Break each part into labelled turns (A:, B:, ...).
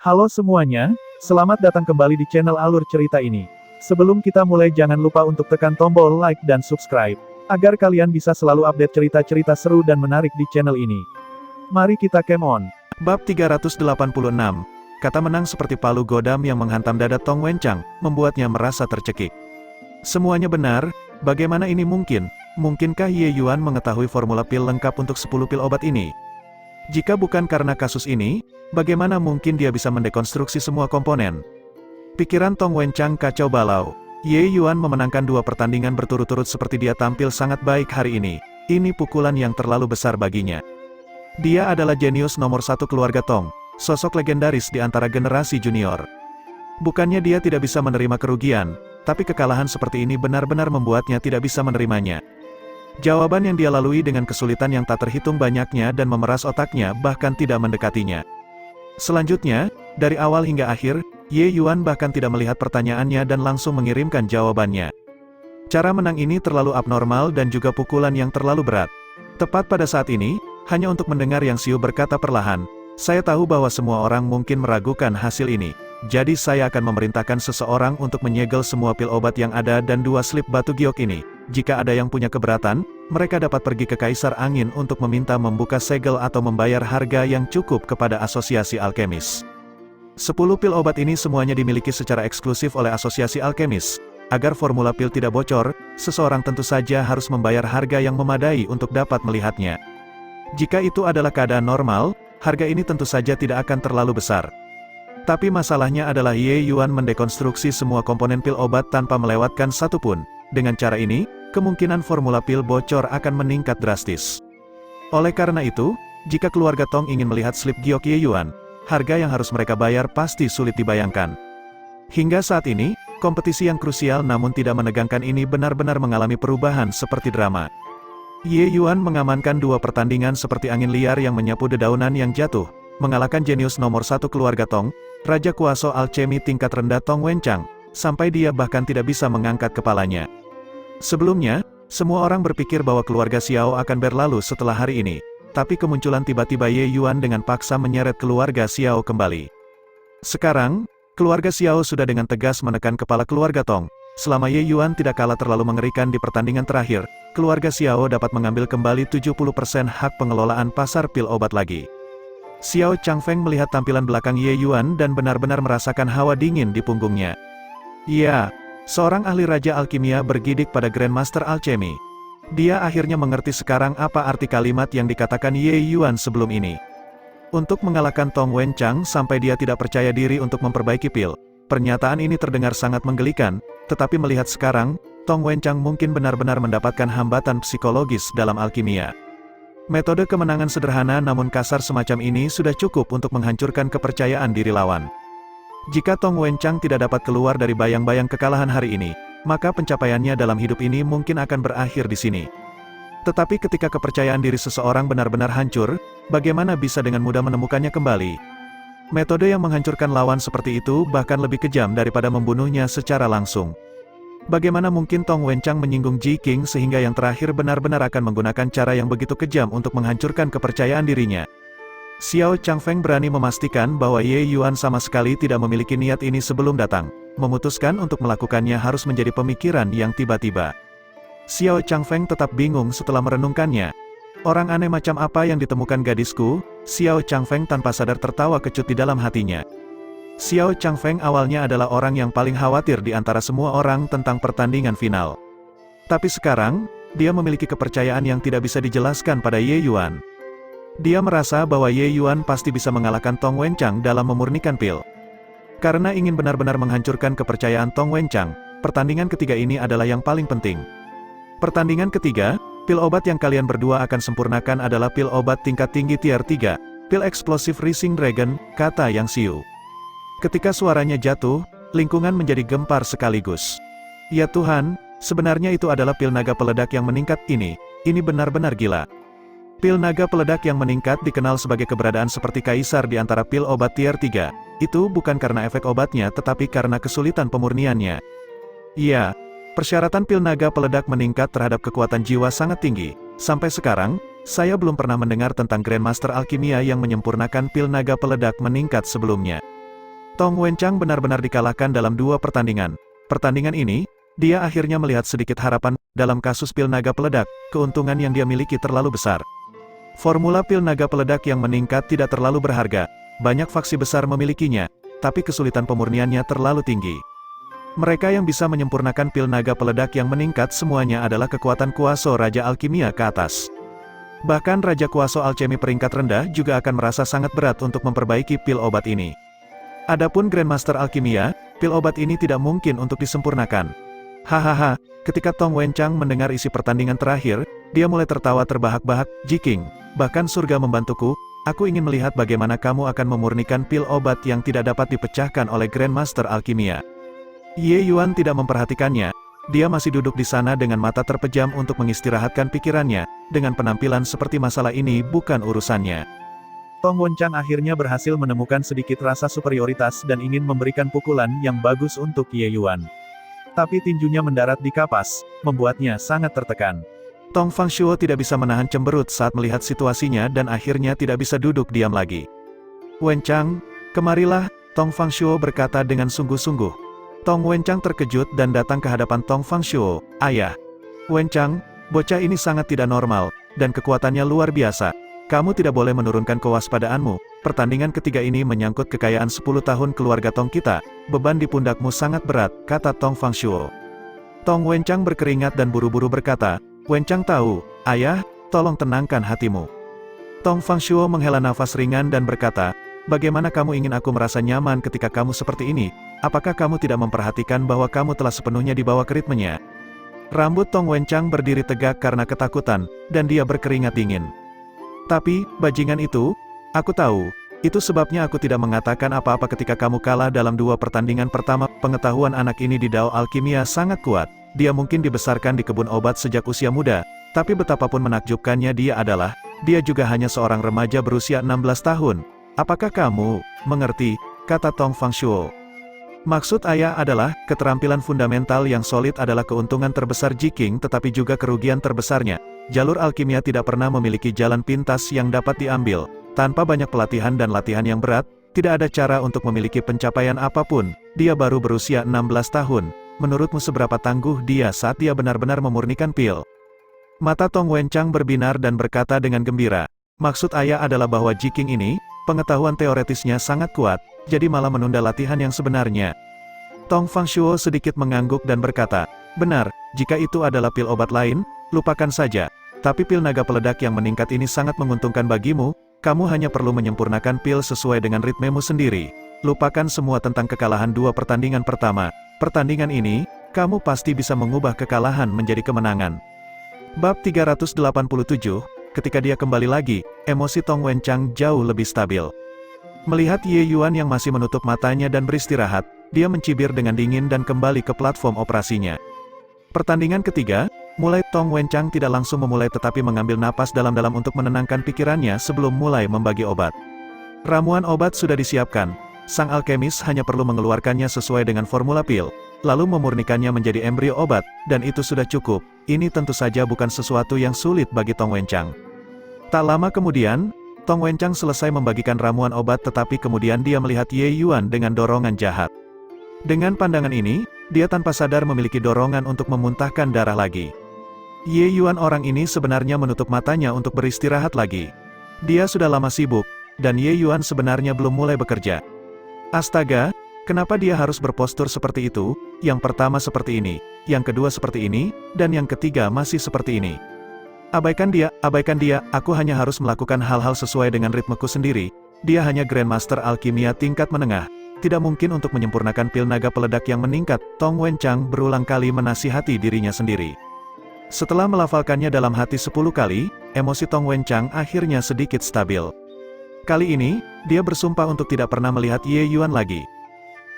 A: Halo semuanya, selamat datang kembali di channel Alur Cerita ini. Sebelum kita mulai jangan lupa untuk tekan tombol like dan subscribe, agar kalian bisa selalu update cerita-cerita seru dan menarik di channel ini. Mari kita game on.
B: Bab 386. Kata menang seperti palu godam yang menghantam dada Tong Wenchang, membuatnya merasa tercekik. Semuanya benar, bagaimana ini mungkin? Mungkinkah Ye Yuan mengetahui formula pil lengkap untuk 10 pil obat ini? Jika bukan karena kasus ini, bagaimana mungkin dia bisa mendekonstruksi semua komponen? Pikiran Tong Wenchang kacau balau. Ye Yuan memenangkan 2 pertandingan berturut-turut seperti dia tampil sangat baik hari ini. Ini pukulan yang terlalu besar baginya. Dia adalah jenius nomor 1 keluarga Tong, sosok legendaris di antara generasi junior. Bukannya dia tidak bisa menerima kerugian, tapi kekalahan seperti ini benar-benar membuatnya tidak bisa menerimanya. Jawaban yang dia lalui dengan kesulitan yang tak terhitung banyaknya dan memeras otaknya bahkan tidak mendekatinya. Selanjutnya, dari awal hingga akhir, Ye Yuan bahkan tidak melihat pertanyaannya dan langsung mengirimkan jawabannya. Cara menang ini terlalu abnormal dan juga pukulan yang terlalu berat. Tepat pada saat ini, hanya untuk mendengar Yang Xiu berkata perlahan, "Saya tahu bahwa semua orang mungkin meragukan hasil ini. Jadi saya akan memerintahkan seseorang untuk menyegel semua pil obat yang ada dan 2 slip batu giok ini. Jika ada yang punya keberatan, mereka dapat pergi ke Kaisar Angin untuk meminta membuka segel atau membayar harga yang cukup kepada Asosiasi Alkemis. 10 pil obat ini semuanya dimiliki secara eksklusif oleh Asosiasi Alkemis. Agar formula pil tidak bocor, seseorang tentu saja harus membayar harga yang memadai untuk dapat melihatnya. Jika itu adalah keadaan normal, harga ini tentu saja tidak akan terlalu besar. Tapi masalahnya adalah Ye Yuan mendekonstruksi semua komponen pil obat tanpa melewatkan satu pun. Dengan cara ini, kemungkinan formula pil bocor akan meningkat drastis. Oleh karena itu, jika keluarga Tong ingin melihat slip giok Ye Yuan, harga yang harus mereka bayar pasti sulit dibayangkan. Hingga saat ini, kompetisi yang krusial namun tidak menegangkan ini benar-benar mengalami perubahan seperti drama. Ye Yuan mengamankan 2 pertandingan seperti angin liar yang menyapu dedaunan yang jatuh, mengalahkan jenius nomor 1 keluarga Tong, Raja Kuaso Alchemy tingkat rendah Tong Wenchang, sampai dia bahkan tidak bisa mengangkat kepalanya. Sebelumnya, semua orang berpikir bahwa keluarga Xiao akan berlalu setelah hari ini, tapi kemunculan tiba-tiba Ye Yuan dengan paksa menyeret keluarga Xiao kembali. Sekarang, keluarga Xiao sudah dengan tegas menekan kepala keluarga Tong. Selama Ye Yuan tidak kalah terlalu mengerikan di pertandingan terakhir, keluarga Xiao dapat mengambil kembali 70% hak pengelolaan pasar pil obat lagi. Xiao Changfeng melihat tampilan belakang Ye Yuan dan benar-benar merasakan hawa dingin di punggungnya. Ya, seorang ahli Raja Alkimia bergidik pada Grandmaster Alchemy. Dia akhirnya mengerti sekarang apa arti kalimat yang dikatakan Ye Yuan sebelum ini. Untuk mengalahkan Tong Wenchang sampai dia tidak percaya diri untuk memperbaiki pil. Pernyataan ini terdengar sangat menggelikan, tetapi melihat sekarang, Tong Wenchang mungkin benar-benar mendapatkan hambatan psikologis dalam alkimia. Metode kemenangan sederhana namun kasar semacam ini sudah cukup untuk menghancurkan kepercayaan diri lawan. Jika Tong Wenchang tidak dapat keluar dari bayang-bayang kekalahan hari ini, maka pencapaiannya dalam hidup ini mungkin akan berakhir di sini. Tetapi ketika kepercayaan diri seseorang benar-benar hancur, bagaimana bisa dengan mudah menemukannya kembali? Metode yang menghancurkan lawan seperti itu bahkan lebih kejam daripada membunuhnya secara langsung. Bagaimana mungkin Tong Wenchang menyinggung Ji Qing sehingga yang terakhir benar-benar akan menggunakan cara yang begitu kejam untuk menghancurkan kepercayaan dirinya? Xiao Changfeng berani memastikan bahwa Ye Yuan sama sekali tidak memiliki niat ini sebelum datang. Memutuskan untuk melakukannya harus menjadi pemikiran yang tiba-tiba. Xiao Changfeng tetap bingung setelah merenungkannya. Orang aneh macam apa yang ditemukan gadisku? Xiao Changfeng tanpa sadar tertawa kecut di dalam hatinya. Xiao Changfeng awalnya adalah orang yang paling khawatir di antara semua orang tentang pertandingan final. Tapi sekarang, dia memiliki kepercayaan yang tidak bisa dijelaskan pada Ye Yuan. Dia merasa bahwa Ye Yuan pasti bisa mengalahkan Tong Wenchang dalam memurnikan pil. Karena ingin benar-benar menghancurkan kepercayaan Tong Wenchang, pertandingan ketiga ini adalah yang paling penting. Pertandingan ketiga, pil obat yang kalian berdua akan sempurnakan adalah pil obat tingkat tinggi tier 3, pil eksplosif Rising Dragon, kata Yang Xiu. Ketika suaranya jatuh, lingkungan menjadi gempar sekaligus. Ya Tuhan, sebenarnya itu adalah pil naga peledak yang meningkat ini benar-benar gila. Pil naga peledak yang meningkat dikenal sebagai keberadaan seperti kaisar di antara pil obat tier 3. Itu bukan karena efek obatnya tetapi karena kesulitan pemurniannya. Iya, persyaratan pil naga peledak meningkat terhadap kekuatan jiwa sangat tinggi. Sampai sekarang, saya belum pernah mendengar tentang Grandmaster Alkimia yang menyempurnakan pil naga peledak meningkat sebelumnya. Tong Wenchang benar-benar dikalahkan dalam 2 pertandingan. Pertandingan ini, dia akhirnya melihat sedikit harapan. Dalam kasus pil naga peledak, keuntungan yang dia miliki terlalu besar. Formula pil naga peledak yang meningkat tidak terlalu berharga. Banyak faksi besar memilikinya, tapi kesulitan pemurniannya terlalu tinggi. Mereka yang bisa menyempurnakan pil naga peledak yang meningkat semuanya adalah kekuatan kuaso Raja Alkimia ke atas. Bahkan Raja Kuaso Alchemy peringkat rendah juga akan merasa sangat berat untuk memperbaiki pil obat ini. Adapun Grandmaster Alkimia, pil obat ini tidak mungkin untuk disempurnakan. Hahaha, ketika Tong Wenchang mendengar isi pertandingan terakhir, dia mulai tertawa terbahak-bahak. Jiking, bahkan surga membantuku, aku ingin melihat bagaimana kamu akan memurnikan pil obat yang tidak dapat dipecahkan oleh Grandmaster Alkimia. Ye Yuan tidak memperhatikannya, dia masih duduk di sana dengan mata terpejam untuk mengistirahatkan pikirannya, dengan penampilan seperti masalah ini bukan urusannya.
A: Tong Wenchang akhirnya berhasil menemukan sedikit rasa superioritas dan ingin memberikan pukulan yang bagus untuk Ye Yuan. Tapi tinjunya mendarat di kapas, membuatnya sangat tertekan.
B: Tong Fangshuo tidak bisa menahan cemberut saat melihat situasinya dan akhirnya tidak bisa duduk diam lagi. Wenchang, kemarilah, Tong Fangshuo berkata dengan sungguh-sungguh. Tong Wenchang terkejut dan datang ke hadapan Tong Fangshuo. Ayah. Wenchang, bocah ini sangat tidak normal, dan kekuatannya luar biasa. Kamu tidak boleh menurunkan kewaspadaanmu. Pertandingan ketiga ini menyangkut kekayaan 10 tahun keluarga Tong kita. Beban di pundakmu sangat berat, kata Tong Fangshuo. Tong Wenchang berkeringat dan buru-buru berkata, Wenchang tahu, ayah, tolong tenangkan hatimu. Tong Fangshuo menghela nafas ringan dan berkata, bagaimana kamu ingin aku merasa nyaman ketika kamu seperti ini? Apakah kamu tidak memperhatikan bahwa kamu telah sepenuhnya dibawa ke ritmenya? Rambut Tong Wenchang berdiri tegak karena ketakutan, dan dia berkeringat dingin. Tapi, bajingan itu, aku tahu, itu sebabnya aku tidak mengatakan apa-apa ketika kamu kalah dalam 2 pertandingan pertama. Pengetahuan anak ini di Dao Alkimia sangat kuat, dia mungkin dibesarkan di kebun obat sejak usia muda, tapi betapapun menakjubkannya dia adalah, dia juga hanya seorang remaja berusia 16 tahun. Apakah kamu mengerti, kata Tong Fangshuo. Maksud ayah adalah, keterampilan fundamental yang solid adalah keuntungan terbesar Jiking tetapi juga kerugian terbesarnya. Jalur alkimia tidak pernah memiliki jalan pintas yang dapat diambil. Tanpa banyak pelatihan dan latihan yang berat, tidak ada cara untuk memiliki pencapaian apapun. Dia baru berusia 16 tahun. Menurutmu seberapa tangguh dia saat dia benar-benar memurnikan pil? Mata Tong Wenchang berbinar dan berkata dengan gembira. Maksud ayah adalah bahwa Jiking ini, pengetahuan teoretisnya sangat kuat, jadi malah menunda latihan yang sebenarnya. Tong Fangshuo sedikit mengangguk dan berkata, benar, jika itu adalah pil obat lain, lupakan saja. Tapi pil naga peledak yang meningkat ini sangat menguntungkan bagimu, kamu hanya perlu menyempurnakan pil sesuai dengan ritmemu sendiri. Lupakan semua tentang kekalahan 2 pertandingan pertama. Pertandingan ini, kamu pasti bisa mengubah kekalahan menjadi kemenangan. Bab 387, ketika dia kembali lagi, emosi Tong Wenchang jauh lebih stabil. Melihat Ye Yuan yang masih menutup matanya dan beristirahat, dia mencibir dengan dingin dan kembali ke platform operasinya. Pertandingan ketiga, mulai Tong Wenchang tidak langsung memulai tetapi mengambil napas dalam-dalam untuk menenangkan pikirannya sebelum mulai membagi obat. Ramuan obat sudah disiapkan, sang alkemis hanya perlu mengeluarkannya sesuai dengan formula pil, lalu memurnikannya menjadi embrio obat, dan itu sudah cukup. Ini tentu saja bukan sesuatu yang sulit bagi Tong Wenchang. Tak lama kemudian, Tong Wenchang selesai membagikan ramuan obat tetapi kemudian dia melihat Ye Yuan dengan dorongan jahat. Dengan pandangan ini, dia tanpa sadar memiliki dorongan untuk memuntahkan darah lagi. Ye Yuan orang ini sebenarnya menutup matanya untuk beristirahat lagi. Dia sudah lama sibuk, dan Ye Yuan sebenarnya belum mulai bekerja. Astaga, kenapa dia harus berpostur seperti itu? Yang pertama seperti ini, yang kedua seperti ini, dan yang ketiga masih seperti ini. Abaikan dia, aku hanya harus melakukan hal-hal sesuai dengan ritmeku sendiri. Dia hanya Grandmaster Alkimia tingkat menengah. Tidak mungkin untuk menyempurnakan pil naga peledak yang meningkat. Tong Wenchang berulang kali menasihati dirinya sendiri. Setelah melafalkannya dalam hati 10 kali, emosi Tong Wenchang akhirnya sedikit stabil. Kali ini, dia bersumpah untuk tidak pernah melihat Ye Yuan lagi.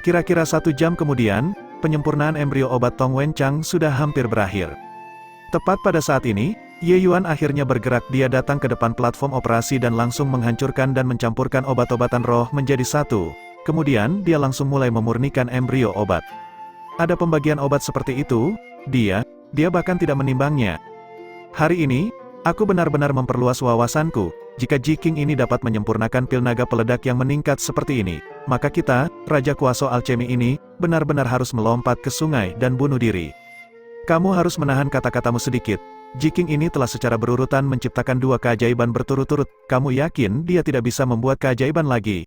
B: Kira-kira 1 jam kemudian, penyempurnaan embrio obat Tong Wenchang sudah hampir berakhir. Tepat pada saat ini, Ye Yuan akhirnya bergerak. Dia datang ke depan platform operasi dan langsung menghancurkan dan mencampurkan obat-obatan roh menjadi satu. Kemudian, dia langsung mulai memurnikan embrio obat. Ada pembagian obat seperti itu, dia bahkan tidak menimbangnya. Hari ini, aku benar-benar memperluas wawasanku, jika Ji-King ini dapat menyempurnakan pil naga peledak yang meningkat seperti ini, maka kita, Raja Kuaso Alchemy ini, benar-benar harus melompat ke sungai dan bunuh diri. Kamu harus menahan kata-katamu sedikit. Ji-King ini telah secara berurutan menciptakan 2 keajaiban berturut-turut, kamu yakin dia tidak bisa membuat keajaiban lagi?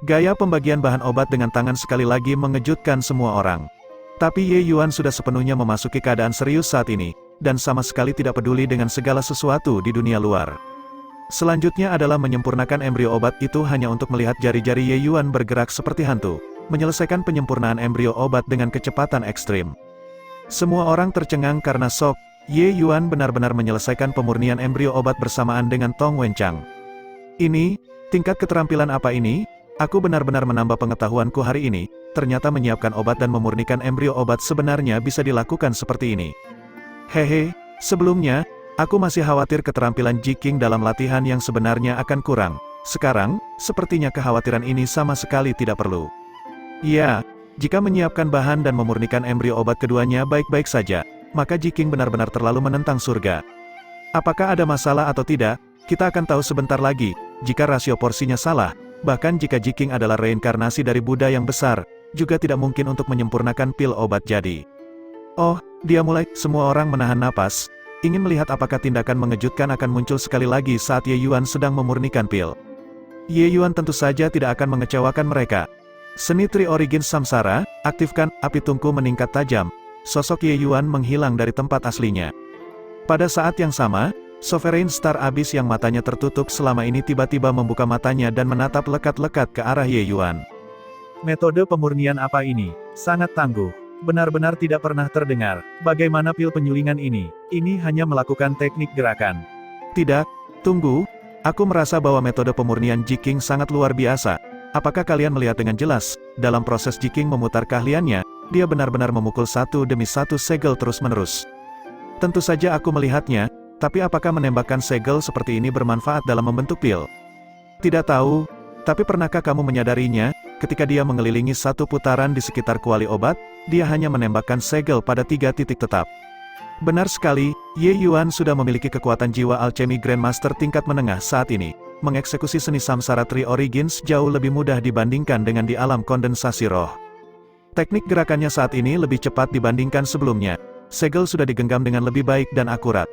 B: Gaya pembagian bahan obat dengan tangan sekali lagi mengejutkan semua orang. Tapi Ye Yuan sudah sepenuhnya memasuki keadaan serius saat ini, dan sama sekali tidak peduli dengan segala sesuatu di dunia luar. Selanjutnya adalah menyempurnakan embrio obat itu hanya untuk melihat jari-jari Ye Yuan bergerak seperti hantu, menyelesaikan penyempurnaan embrio obat dengan kecepatan ekstrim. Semua orang tercengang karena shock, Ye Yuan benar-benar menyelesaikan pemurnian embrio obat bersamaan dengan Tong Wenchang. Ini, tingkat keterampilan apa ini? Aku benar-benar menambah pengetahuanku hari ini, ternyata menyiapkan obat dan memurnikan embrio obat sebenarnya bisa dilakukan seperti ini. Hehe, sebelumnya, aku masih khawatir keterampilan Ji-King dalam latihan yang sebenarnya akan kurang. Sekarang, sepertinya kekhawatiran ini sama sekali tidak perlu. Ya, jika menyiapkan bahan dan memurnikan embrio obat keduanya baik-baik saja, maka Ji-King benar-benar terlalu menentang surga. Apakah ada masalah atau tidak, kita akan tahu sebentar lagi. Jika rasio porsinya salah, bahkan jika Ji-King adalah reinkarnasi dari Buddha yang besar, juga tidak mungkin untuk menyempurnakan pil obat jadi. Oh, dia mulai, semua orang menahan napas, ingin melihat apakah tindakan mengejutkan akan muncul sekali lagi saat Ye Yuan sedang memurnikan pil. Ye Yuan tentu saja tidak akan mengecewakan mereka. Seni Tri Origin Samsara, aktifkan, api tungku meningkat tajam, sosok Ye Yuan menghilang dari tempat aslinya. Pada saat yang sama, Sovereign Star Abyss yang matanya tertutup selama ini tiba-tiba membuka matanya dan menatap lekat-lekat ke arah Ye Yuan.
A: Metode pemurnian apa ini? Sangat tangguh. Benar-benar tidak pernah terdengar. Bagaimana pil penyulingan ini? Ini hanya melakukan teknik gerakan.
B: Tidak, tunggu. Aku merasa bahwa metode pemurnian Ji-King sangat luar biasa. Apakah kalian melihat dengan jelas? Dalam proses Ji-King memutar keahliannya, dia benar-benar memukul satu demi satu segel terus-menerus. Tentu saja aku melihatnya, tapi apakah menembakkan segel seperti ini bermanfaat dalam membentuk pil? Tidak tahu, tapi pernahkah kamu menyadarinya? Ketika dia mengelilingi satu putaran di sekitar kuali obat, dia hanya menembakkan segel pada 3 titik tetap. Benar sekali, Ye Yuan sudah memiliki kekuatan jiwa alchemy Grandmaster tingkat menengah saat ini. Mengeksekusi seni Samsara Tri Origins jauh lebih mudah dibandingkan dengan di alam kondensasi roh. Teknik gerakannya saat ini lebih cepat dibandingkan sebelumnya. Segel sudah digenggam dengan lebih baik dan akurat.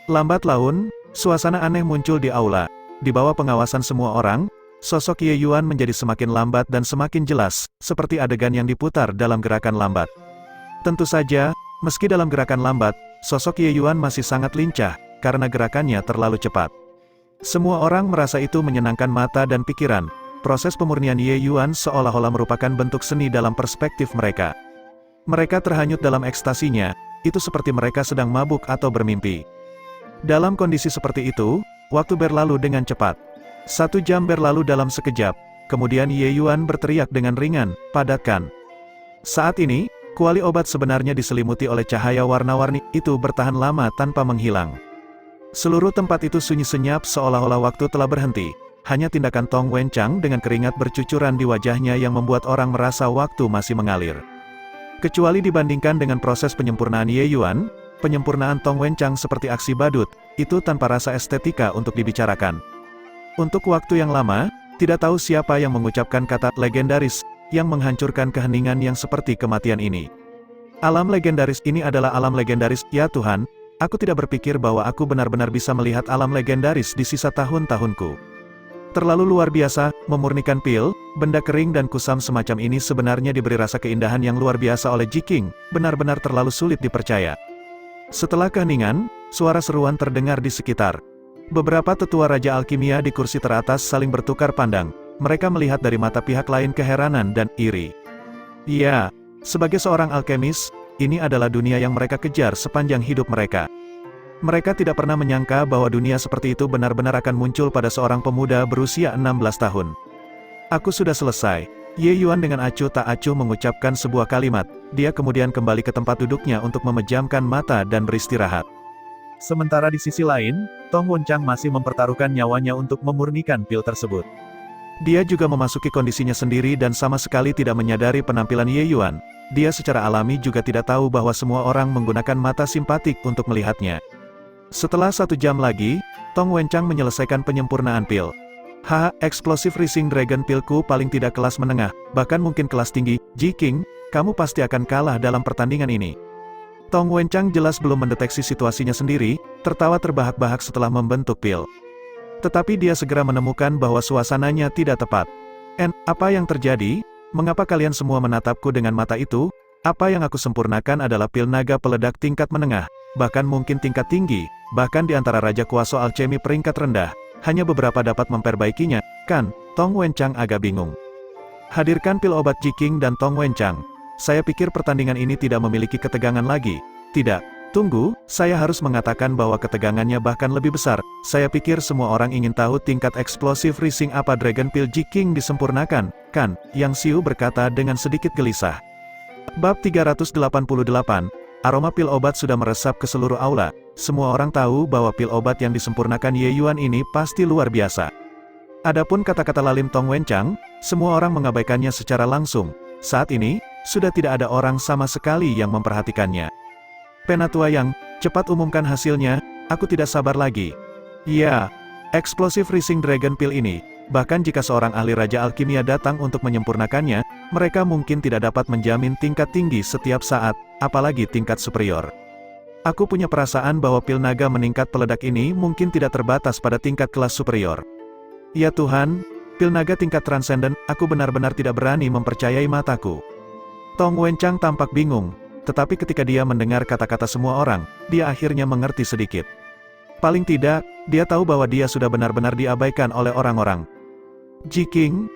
B: Lambat laun, suasana aneh muncul di aula. Di bawah pengawasan semua orang, sosok Ye Yuan menjadi semakin lambat dan semakin jelas, seperti adegan yang diputar dalam gerakan lambat. Tentu saja, meski dalam gerakan lambat, sosok Ye Yuan masih sangat lincah, karena gerakannya terlalu cepat. Semua orang merasa itu menyenangkan mata dan pikiran. Proses pemurnian Ye Yuan seolah-olah merupakan bentuk seni dalam perspektif mereka. Mereka terhanyut dalam ekstasinya, itu seperti mereka sedang mabuk atau bermimpi. Dalam kondisi seperti itu, waktu berlalu dengan cepat. 1 jam berlalu dalam sekejap, kemudian Ye Yuan berteriak dengan ringan, padatkan. Saat ini, kuali obat sebenarnya diselimuti oleh cahaya warna-warni, itu bertahan lama tanpa menghilang. Seluruh tempat itu sunyi senyap seolah-olah waktu telah berhenti, hanya tindakan Tong Wenchang dengan keringat bercucuran di wajahnya yang membuat orang merasa waktu masih mengalir. Kecuali dibandingkan dengan proses penyempurnaan Ye Yuan, penyempurnaan Tong Wenchang seperti aksi badut, itu tanpa rasa estetika untuk dibicarakan. Untuk waktu yang lama, tidak tahu siapa yang mengucapkan kata legendaris, yang menghancurkan keheningan yang seperti kematian ini. Alam legendaris ini adalah alam legendaris, ya Tuhan, aku tidak berpikir bahwa aku benar-benar bisa melihat alam legendaris di sisa tahun-tahunku. Terlalu luar biasa, memurnikan pil, benda kering dan kusam semacam ini sebenarnya diberi rasa keindahan yang luar biasa oleh Ji-King, benar-benar terlalu sulit dipercaya. Setelah keheningan, suara seruan terdengar di sekitar. Beberapa tetua Raja Alkimia di kursi teratas saling bertukar pandang. Mereka melihat dari mata pihak lain keheranan dan iri. Iya, sebagai seorang alkemis, ini adalah dunia yang mereka kejar sepanjang hidup mereka. Mereka tidak pernah menyangka bahwa dunia seperti itu benar-benar akan muncul pada seorang pemuda berusia 16 tahun. Aku sudah selesai. Ye Yuan dengan acuh tak acuh mengucapkan sebuah kalimat. Dia kemudian kembali ke tempat duduknya untuk memejamkan mata dan beristirahat.
A: Sementara di sisi lain, Tong Wenchang masih mempertaruhkan nyawanya untuk memurnikan pil tersebut.
B: Dia juga memasuki kondisinya sendiri dan sama sekali tidak menyadari penampilan Ye Yuan. Dia secara alami juga tidak tahu bahwa semua orang menggunakan mata simpatik untuk melihatnya. Setelah 1 jam lagi, Tong Wenchang menyelesaikan penyempurnaan pil. Haha, Explosive Rising Dragon Pillku paling tidak kelas menengah, bahkan mungkin kelas tinggi. Ji King, kamu pasti akan kalah dalam pertandingan ini. Tong Wenchang jelas belum mendeteksi situasinya sendiri, tertawa terbahak-bahak setelah membentuk pil. Tetapi dia segera menemukan bahwa suasananya tidak tepat. Apa yang terjadi? Mengapa kalian semua menatapku dengan mata itu? Apa yang aku sempurnakan adalah pil naga peledak tingkat menengah, bahkan mungkin tingkat tinggi, bahkan di antara Raja Kuaso Alchemy peringkat rendah. Hanya beberapa dapat memperbaikinya, kan? Tong Wenchang agak bingung. Hadirkan pil obat Ji King dan Tong Wenchang. Saya pikir pertandingan ini tidak memiliki ketegangan lagi. Tidak. Tunggu, saya harus mengatakan bahwa ketegangannya bahkan lebih besar. Saya pikir semua orang ingin tahu tingkat Explosive Rising apa Dragon Pill Ji King disempurnakan, kan? Yang Xiu berkata dengan sedikit gelisah. Bab 388, aroma pil obat sudah meresap ke seluruh aula. Semua orang tahu bahwa pil obat yang disempurnakan Ye Yuan ini pasti luar biasa. Adapun kata-kata lalim Tong Wenchang, semua orang mengabaikannya secara langsung. Saat ini, sudah tidak ada orang sama sekali yang memperhatikannya. Penatua Yang, cepat umumkan hasilnya, aku tidak sabar lagi. Ya, Explosive Rising Dragon Pill ini, bahkan jika seorang ahli Raja Alkimia datang untuk menyempurnakannya, mereka mungkin tidak dapat menjamin tingkat tinggi setiap saat, apalagi tingkat superior. Aku punya perasaan bahwa pil naga meningkat peledak ini mungkin tidak terbatas pada tingkat kelas superior. Ya Tuhan, pil naga tingkat transenden, aku benar-benar tidak berani mempercayai mataku. Tong Wenchang tampak bingung, tetapi ketika dia mendengar kata-kata semua orang, dia akhirnya mengerti sedikit. Paling tidak, dia tahu bahwa dia sudah benar-benar diabaikan oleh orang-orang. Ji King,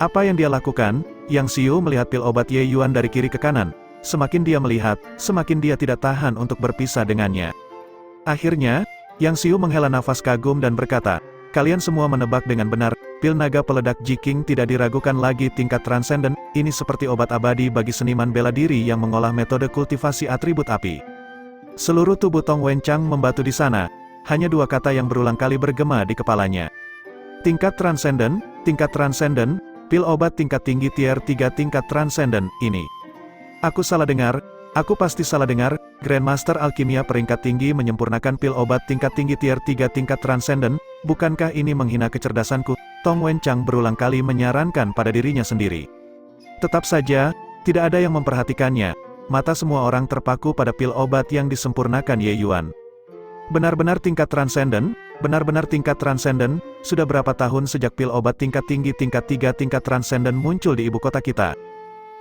B: apa yang dia lakukan? Yang Xiu melihat pil obat Ye Yuan dari kiri ke kanan. Semakin dia melihat, semakin dia tidak tahan untuk berpisah dengannya. Akhirnya, Yang Xiu menghela nafas kagum dan berkata, kalian semua menebak dengan benar, pil naga peledak Ji King tidak diragukan lagi tingkat transenden, ini seperti obat abadi bagi seniman bela diri yang mengolah metode kultivasi atribut api. Seluruh tubuh Tong Wenchang membatu di sana, hanya 2 kata yang berulang kali bergema di kepalanya. Tingkat transenden, pil obat tingkat tinggi tier 3 tingkat transenden, ini. Aku salah dengar, aku pasti salah dengar, Grandmaster Alkimia peringkat tinggi menyempurnakan pil obat tingkat tinggi tier 3 tingkat transenden, bukankah ini menghina kecerdasanku? Tong Wenchang berulang kali menyarankan pada dirinya sendiri. Tetap saja, tidak ada yang memperhatikannya, mata semua orang terpaku pada pil obat yang disempurnakan Ye Yuan. Benar-benar tingkat transenden, sudah berapa tahun sejak pil obat tingkat tinggi tingkat 3 tingkat transenden muncul di ibu kota kita?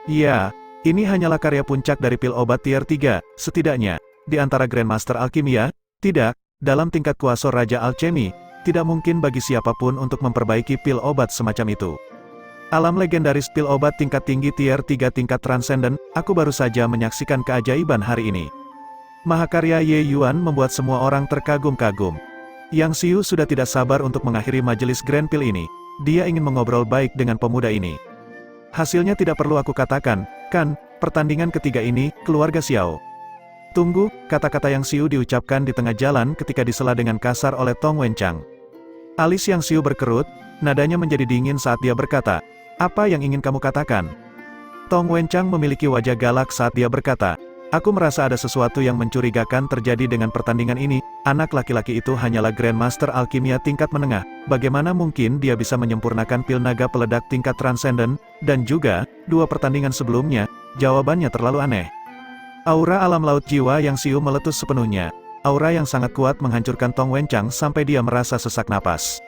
B: Ya. Ini hanyalah karya puncak dari pil obat tier 3, setidaknya, di antara Grandmaster Alkimia, tidak, dalam tingkat kuasa Raja Alchemy, tidak mungkin bagi siapapun untuk memperbaiki pil obat semacam itu. Alam legendaris pil obat tingkat tinggi tier 3 tingkat transenden, aku baru saja menyaksikan keajaiban hari ini. Mahakarya Ye Yuan membuat semua orang terkagum-kagum. Yang Xiu sudah tidak sabar untuk mengakhiri majelis Grand Pill ini, dia ingin mengobrol baik dengan pemuda ini. Hasilnya tidak perlu aku katakan, kan, pertandingan ketiga ini, keluarga Xiao. Tunggu, kata-kata Yang Xiu diucapkan di tengah jalan ketika disela dengan kasar oleh Tong Wenchang. Alis Yang Xiu berkerut, nadanya menjadi dingin saat dia berkata, apa yang ingin kamu katakan? Tong Wenchang memiliki wajah galak saat dia berkata, aku merasa ada sesuatu yang mencurigakan terjadi dengan pertandingan ini, anak laki-laki itu hanyalah Grandmaster Alkimia tingkat menengah, bagaimana mungkin dia bisa menyempurnakan pil naga peledak tingkat transenden, dan juga, 2 pertandingan sebelumnya, jawabannya terlalu aneh. Aura alam laut jiwa Yang Xiu meletus sepenuhnya, aura yang sangat kuat menghancurkan Tong Wenchang sampai dia merasa sesak napas.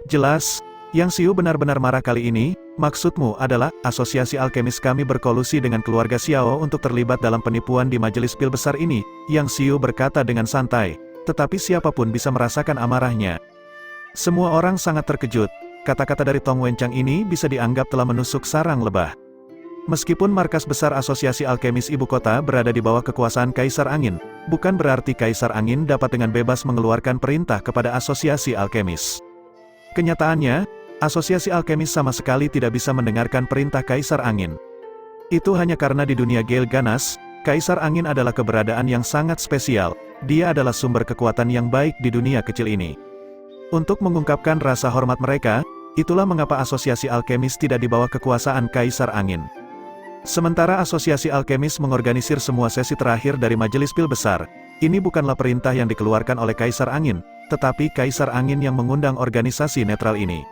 B: Jelas, Yang Xiu benar-benar marah kali ini, maksudmu adalah, asosiasi alkemis kami berkolusi dengan keluarga Xiao untuk terlibat dalam penipuan di majelis pil besar ini, Yang Xiu berkata dengan santai, tetapi siapapun bisa merasakan amarahnya. Semua orang sangat terkejut, kata-kata dari Tong Wenchang ini bisa dianggap telah menusuk sarang lebah. Meskipun markas besar asosiasi alkemis ibu kota berada di bawah kekuasaan Kaisar Angin, bukan berarti Kaisar Angin dapat dengan bebas mengeluarkan perintah kepada asosiasi alkemis. Kenyataannya, asosiasi alkemis sama sekali tidak bisa mendengarkan perintah Kaisar Angin. Itu hanya karena di dunia Gale Ganas, Kaisar Angin adalah keberadaan yang sangat spesial, dia adalah sumber kekuatan yang baik di dunia kecil ini. Untuk mengungkapkan rasa hormat mereka, itulah mengapa asosiasi alkemis tidak di bawah kekuasaan Kaisar Angin. Sementara asosiasi alkemis mengorganisir semua sesi terakhir dari majelis pil besar, ini bukanlah perintah yang dikeluarkan oleh Kaisar Angin, tetapi Kaisar Angin yang mengundang organisasi netral ini.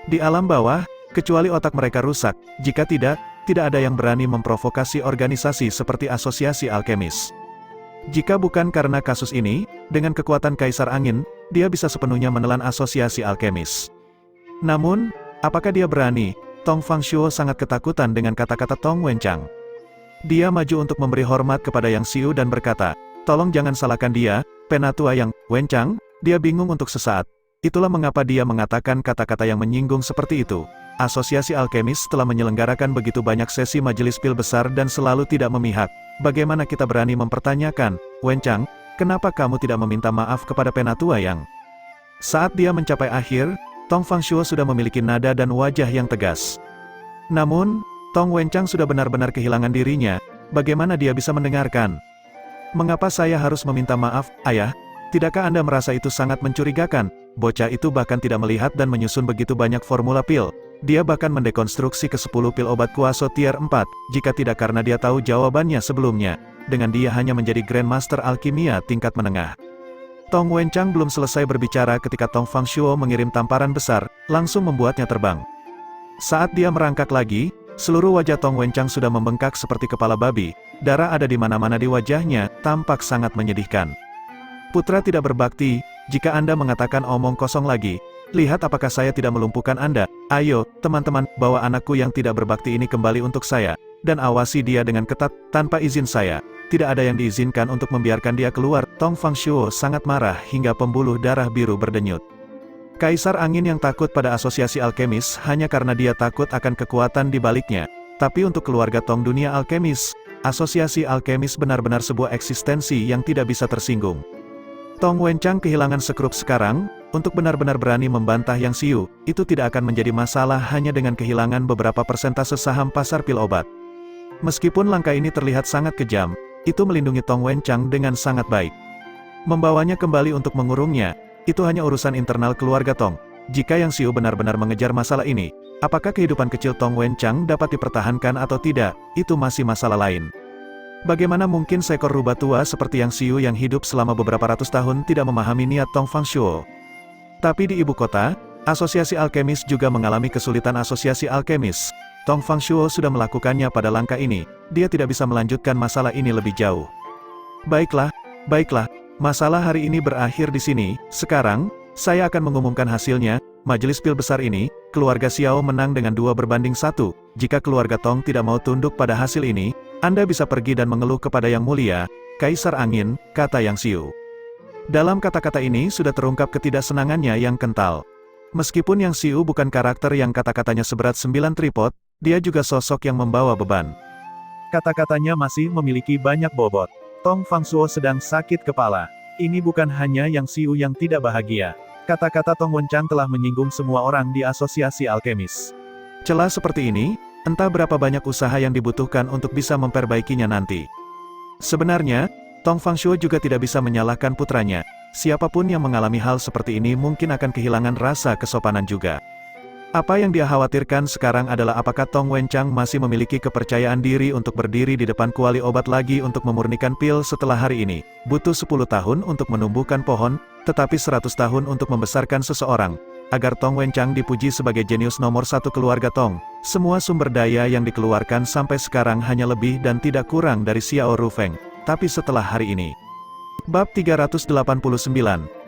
B: Di alam bawah, kecuali otak mereka rusak, jika tidak ada yang berani memprovokasi organisasi seperti Asosiasi Alkemis. Jika bukan karena kasus ini, dengan kekuatan Kaisar Angin, dia bisa sepenuhnya menelan Asosiasi Alkemis. Namun, apakah dia berani? Tong Fangshuo sangat ketakutan dengan kata-kata Tong Wenchang. Dia maju untuk memberi hormat kepada Yang Xiu dan berkata, "Tolong jangan salahkan dia, Penatua Yang Wenchang." Dia bingung untuk sesaat. Itulah mengapa dia mengatakan kata-kata yang menyinggung seperti itu. Asosiasi Alkemis telah menyelenggarakan begitu banyak sesi majelis pil besar dan selalu tidak memihak. Bagaimana kita berani mempertanyakan, "Wenchang, kenapa kamu tidak meminta maaf kepada Penatua Yang?" Saat dia mencapai akhir, Tong Fangshuo sudah memiliki nada dan wajah yang tegas. Namun, Tong Wenchang sudah benar-benar kehilangan dirinya. Bagaimana dia bisa mendengarkan? "Mengapa saya harus meminta maaf, Ayah? Tidakkah Anda merasa itu sangat mencurigakan? Bocah itu bahkan tidak melihat dan menyusun begitu banyak formula pil. Dia bahkan mendekonstruksi ke-10 pil obat kuaso tier 4, jika tidak karena dia tahu jawabannya sebelumnya. Dengan dia hanya menjadi Grandmaster Alkimia tingkat menengah." Tong Wenchang belum selesai berbicara ketika Tong Fangshuo mengirim tamparan besar, langsung membuatnya terbang. Saat dia merangkak lagi, seluruh wajah Tong Wenchang sudah membengkak seperti kepala babi, darah ada di mana-mana di wajahnya, tampak sangat menyedihkan. "Putra tidak berbakti, jika Anda mengatakan omong kosong lagi, lihat apakah saya tidak melumpuhkan Anda. Ayo, teman-teman, bawa anakku yang tidak berbakti ini kembali untuk saya, dan awasi dia dengan ketat, tanpa izin saya. Tidak ada yang diizinkan untuk membiarkan dia keluar." Tong Fangshuo sangat marah hingga pembuluh darah biru berdenyut. Kaisar Angin yang takut pada Asosiasi Alkemis hanya karena dia takut akan kekuatan di baliknya. Tapi untuk keluarga Tong Dunia Alkemis, Asosiasi Alkemis benar-benar sebuah eksistensi yang tidak bisa tersinggung. Tong Wenchang kehilangan sekrup sekarang, untuk benar-benar berani membantah Yang Xiu, itu tidak akan menjadi masalah hanya dengan kehilangan beberapa persentase saham pasar pil obat. Meskipun langkah ini terlihat sangat kejam, itu melindungi Tong Wenchang dengan sangat baik. Membawanya kembali untuk mengurungnya, itu hanya urusan internal keluarga Tong. Jika Yang Xiu benar-benar mengejar masalah ini, apakah kehidupan kecil Tong Wenchang dapat dipertahankan atau tidak, itu masih masalah lain. Bagaimana mungkin seekor rubah tua seperti Yang Xiu yang hidup selama beberapa ratus tahun tidak memahami niat Tong Fangshuo? Tapi di ibu kota, Asosiasi Alkemis juga mengalami kesulitan. Asosiasi Alkemis, Tong Fangshuo sudah melakukannya pada langkah ini, dia tidak bisa melanjutkan masalah ini lebih jauh. Baiklah, masalah hari ini berakhir di sini. Sekarang, saya akan mengumumkan hasilnya. Majelis pil besar ini, keluarga Xiao menang dengan 2-1. Jika keluarga Tong tidak mau tunduk pada hasil ini, Anda bisa pergi dan mengeluh kepada Yang Mulia, Kaisar Angin, kata Yang Xiu. Dalam kata-kata ini sudah terungkap ketidaksenangannya yang kental. Meskipun Yang Xiu bukan karakter yang kata-katanya seberat 9 tripod, dia juga sosok yang membawa beban.
A: Kata-katanya masih memiliki banyak bobot. Tong Fangshuo sedang sakit kepala. Ini bukan hanya Yang Xiu yang tidak bahagia. Kata-kata Tong Wenchang telah menyinggung semua orang di Asosiasi Alkemis.
B: Celah seperti ini, entah berapa banyak usaha yang dibutuhkan untuk bisa memperbaikinya nanti. Sebenarnya, Tong Fangshuo juga tidak bisa menyalahkan putranya. Siapapun yang mengalami hal seperti ini mungkin akan kehilangan rasa kesopanan juga. Apa yang dia khawatirkan sekarang adalah apakah Tong Wenchang masih memiliki kepercayaan diri untuk berdiri di depan kuali obat lagi untuk memurnikan pil setelah hari ini. Butuh 10 tahun untuk menumbuhkan pohon, tetapi 100 tahun untuk membesarkan seseorang. Agar Tong Wenchang dipuji sebagai jenius nomor 1 keluarga Tong, semua sumber daya yang dikeluarkan sampai sekarang hanya lebih dan tidak kurang dari Xiao Rufeng. Tapi setelah hari ini. Bab 389.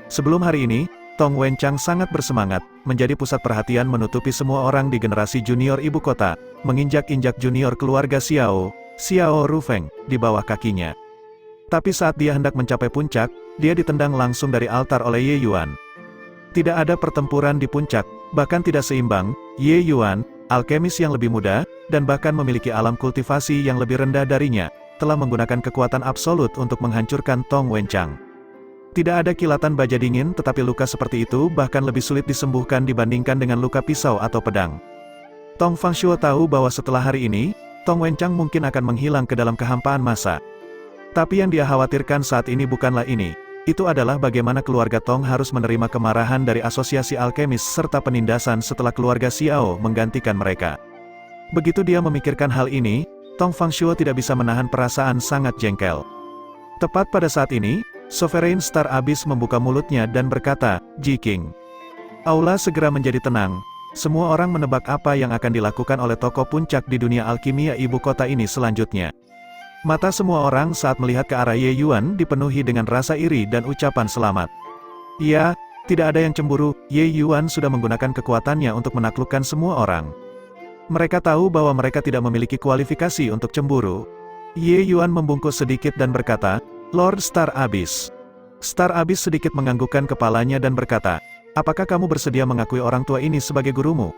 B: Sebelum hari ini, Tong Wenchang sangat bersemangat, menjadi pusat perhatian menutupi semua orang di generasi junior ibu kota, menginjak-injak junior keluarga Xiao Rufeng, di bawah kakinya. Tapi saat dia hendak mencapai puncak, dia ditendang langsung dari altar oleh Ye Yuan. Tidak ada pertempuran di puncak, bahkan tidak seimbang. Ye Yuan, alkemis yang lebih muda, dan bahkan memiliki alam kultivasi yang lebih rendah darinya, telah menggunakan kekuatan absolut untuk menghancurkan Tong Wenchang. Tidak ada kilatan baja dingin, tetapi luka seperti itu bahkan lebih sulit disembuhkan dibandingkan dengan luka pisau atau pedang. Tong Fangshuo tahu bahwa setelah hari ini, Tong Wenchang mungkin akan menghilang ke dalam kehampaan masa. Tapi yang dia khawatirkan saat ini bukanlah ini. Itu adalah bagaimana keluarga Tong harus menerima kemarahan dari Asosiasi Alkemis serta penindasan setelah keluarga Xiao menggantikan mereka. Begitu dia memikirkan hal ini, Tong Fangshuo tidak bisa menahan perasaan sangat jengkel. Tepat pada saat ini, Sovereign Star Abyss membuka mulutnya dan berkata, "Ji King." Aula segera menjadi tenang. Semua orang menebak apa yang akan dilakukan oleh tokoh puncak di dunia alkimia ibu kota ini selanjutnya. Mata semua orang saat melihat ke arah Ye Yuan dipenuhi dengan rasa iri dan ucapan selamat. Ya, tidak ada yang cemburu, Ye Yuan sudah menggunakan kekuatannya untuk menaklukkan semua orang. Mereka tahu bahwa mereka tidak memiliki kualifikasi untuk cemburu. Ye Yuan membungkuk sedikit dan berkata, "Lord Star Abyss." Star Abyss sedikit menganggukkan kepalanya dan berkata, "Apakah kamu bersedia mengakui orang tua ini sebagai gurumu?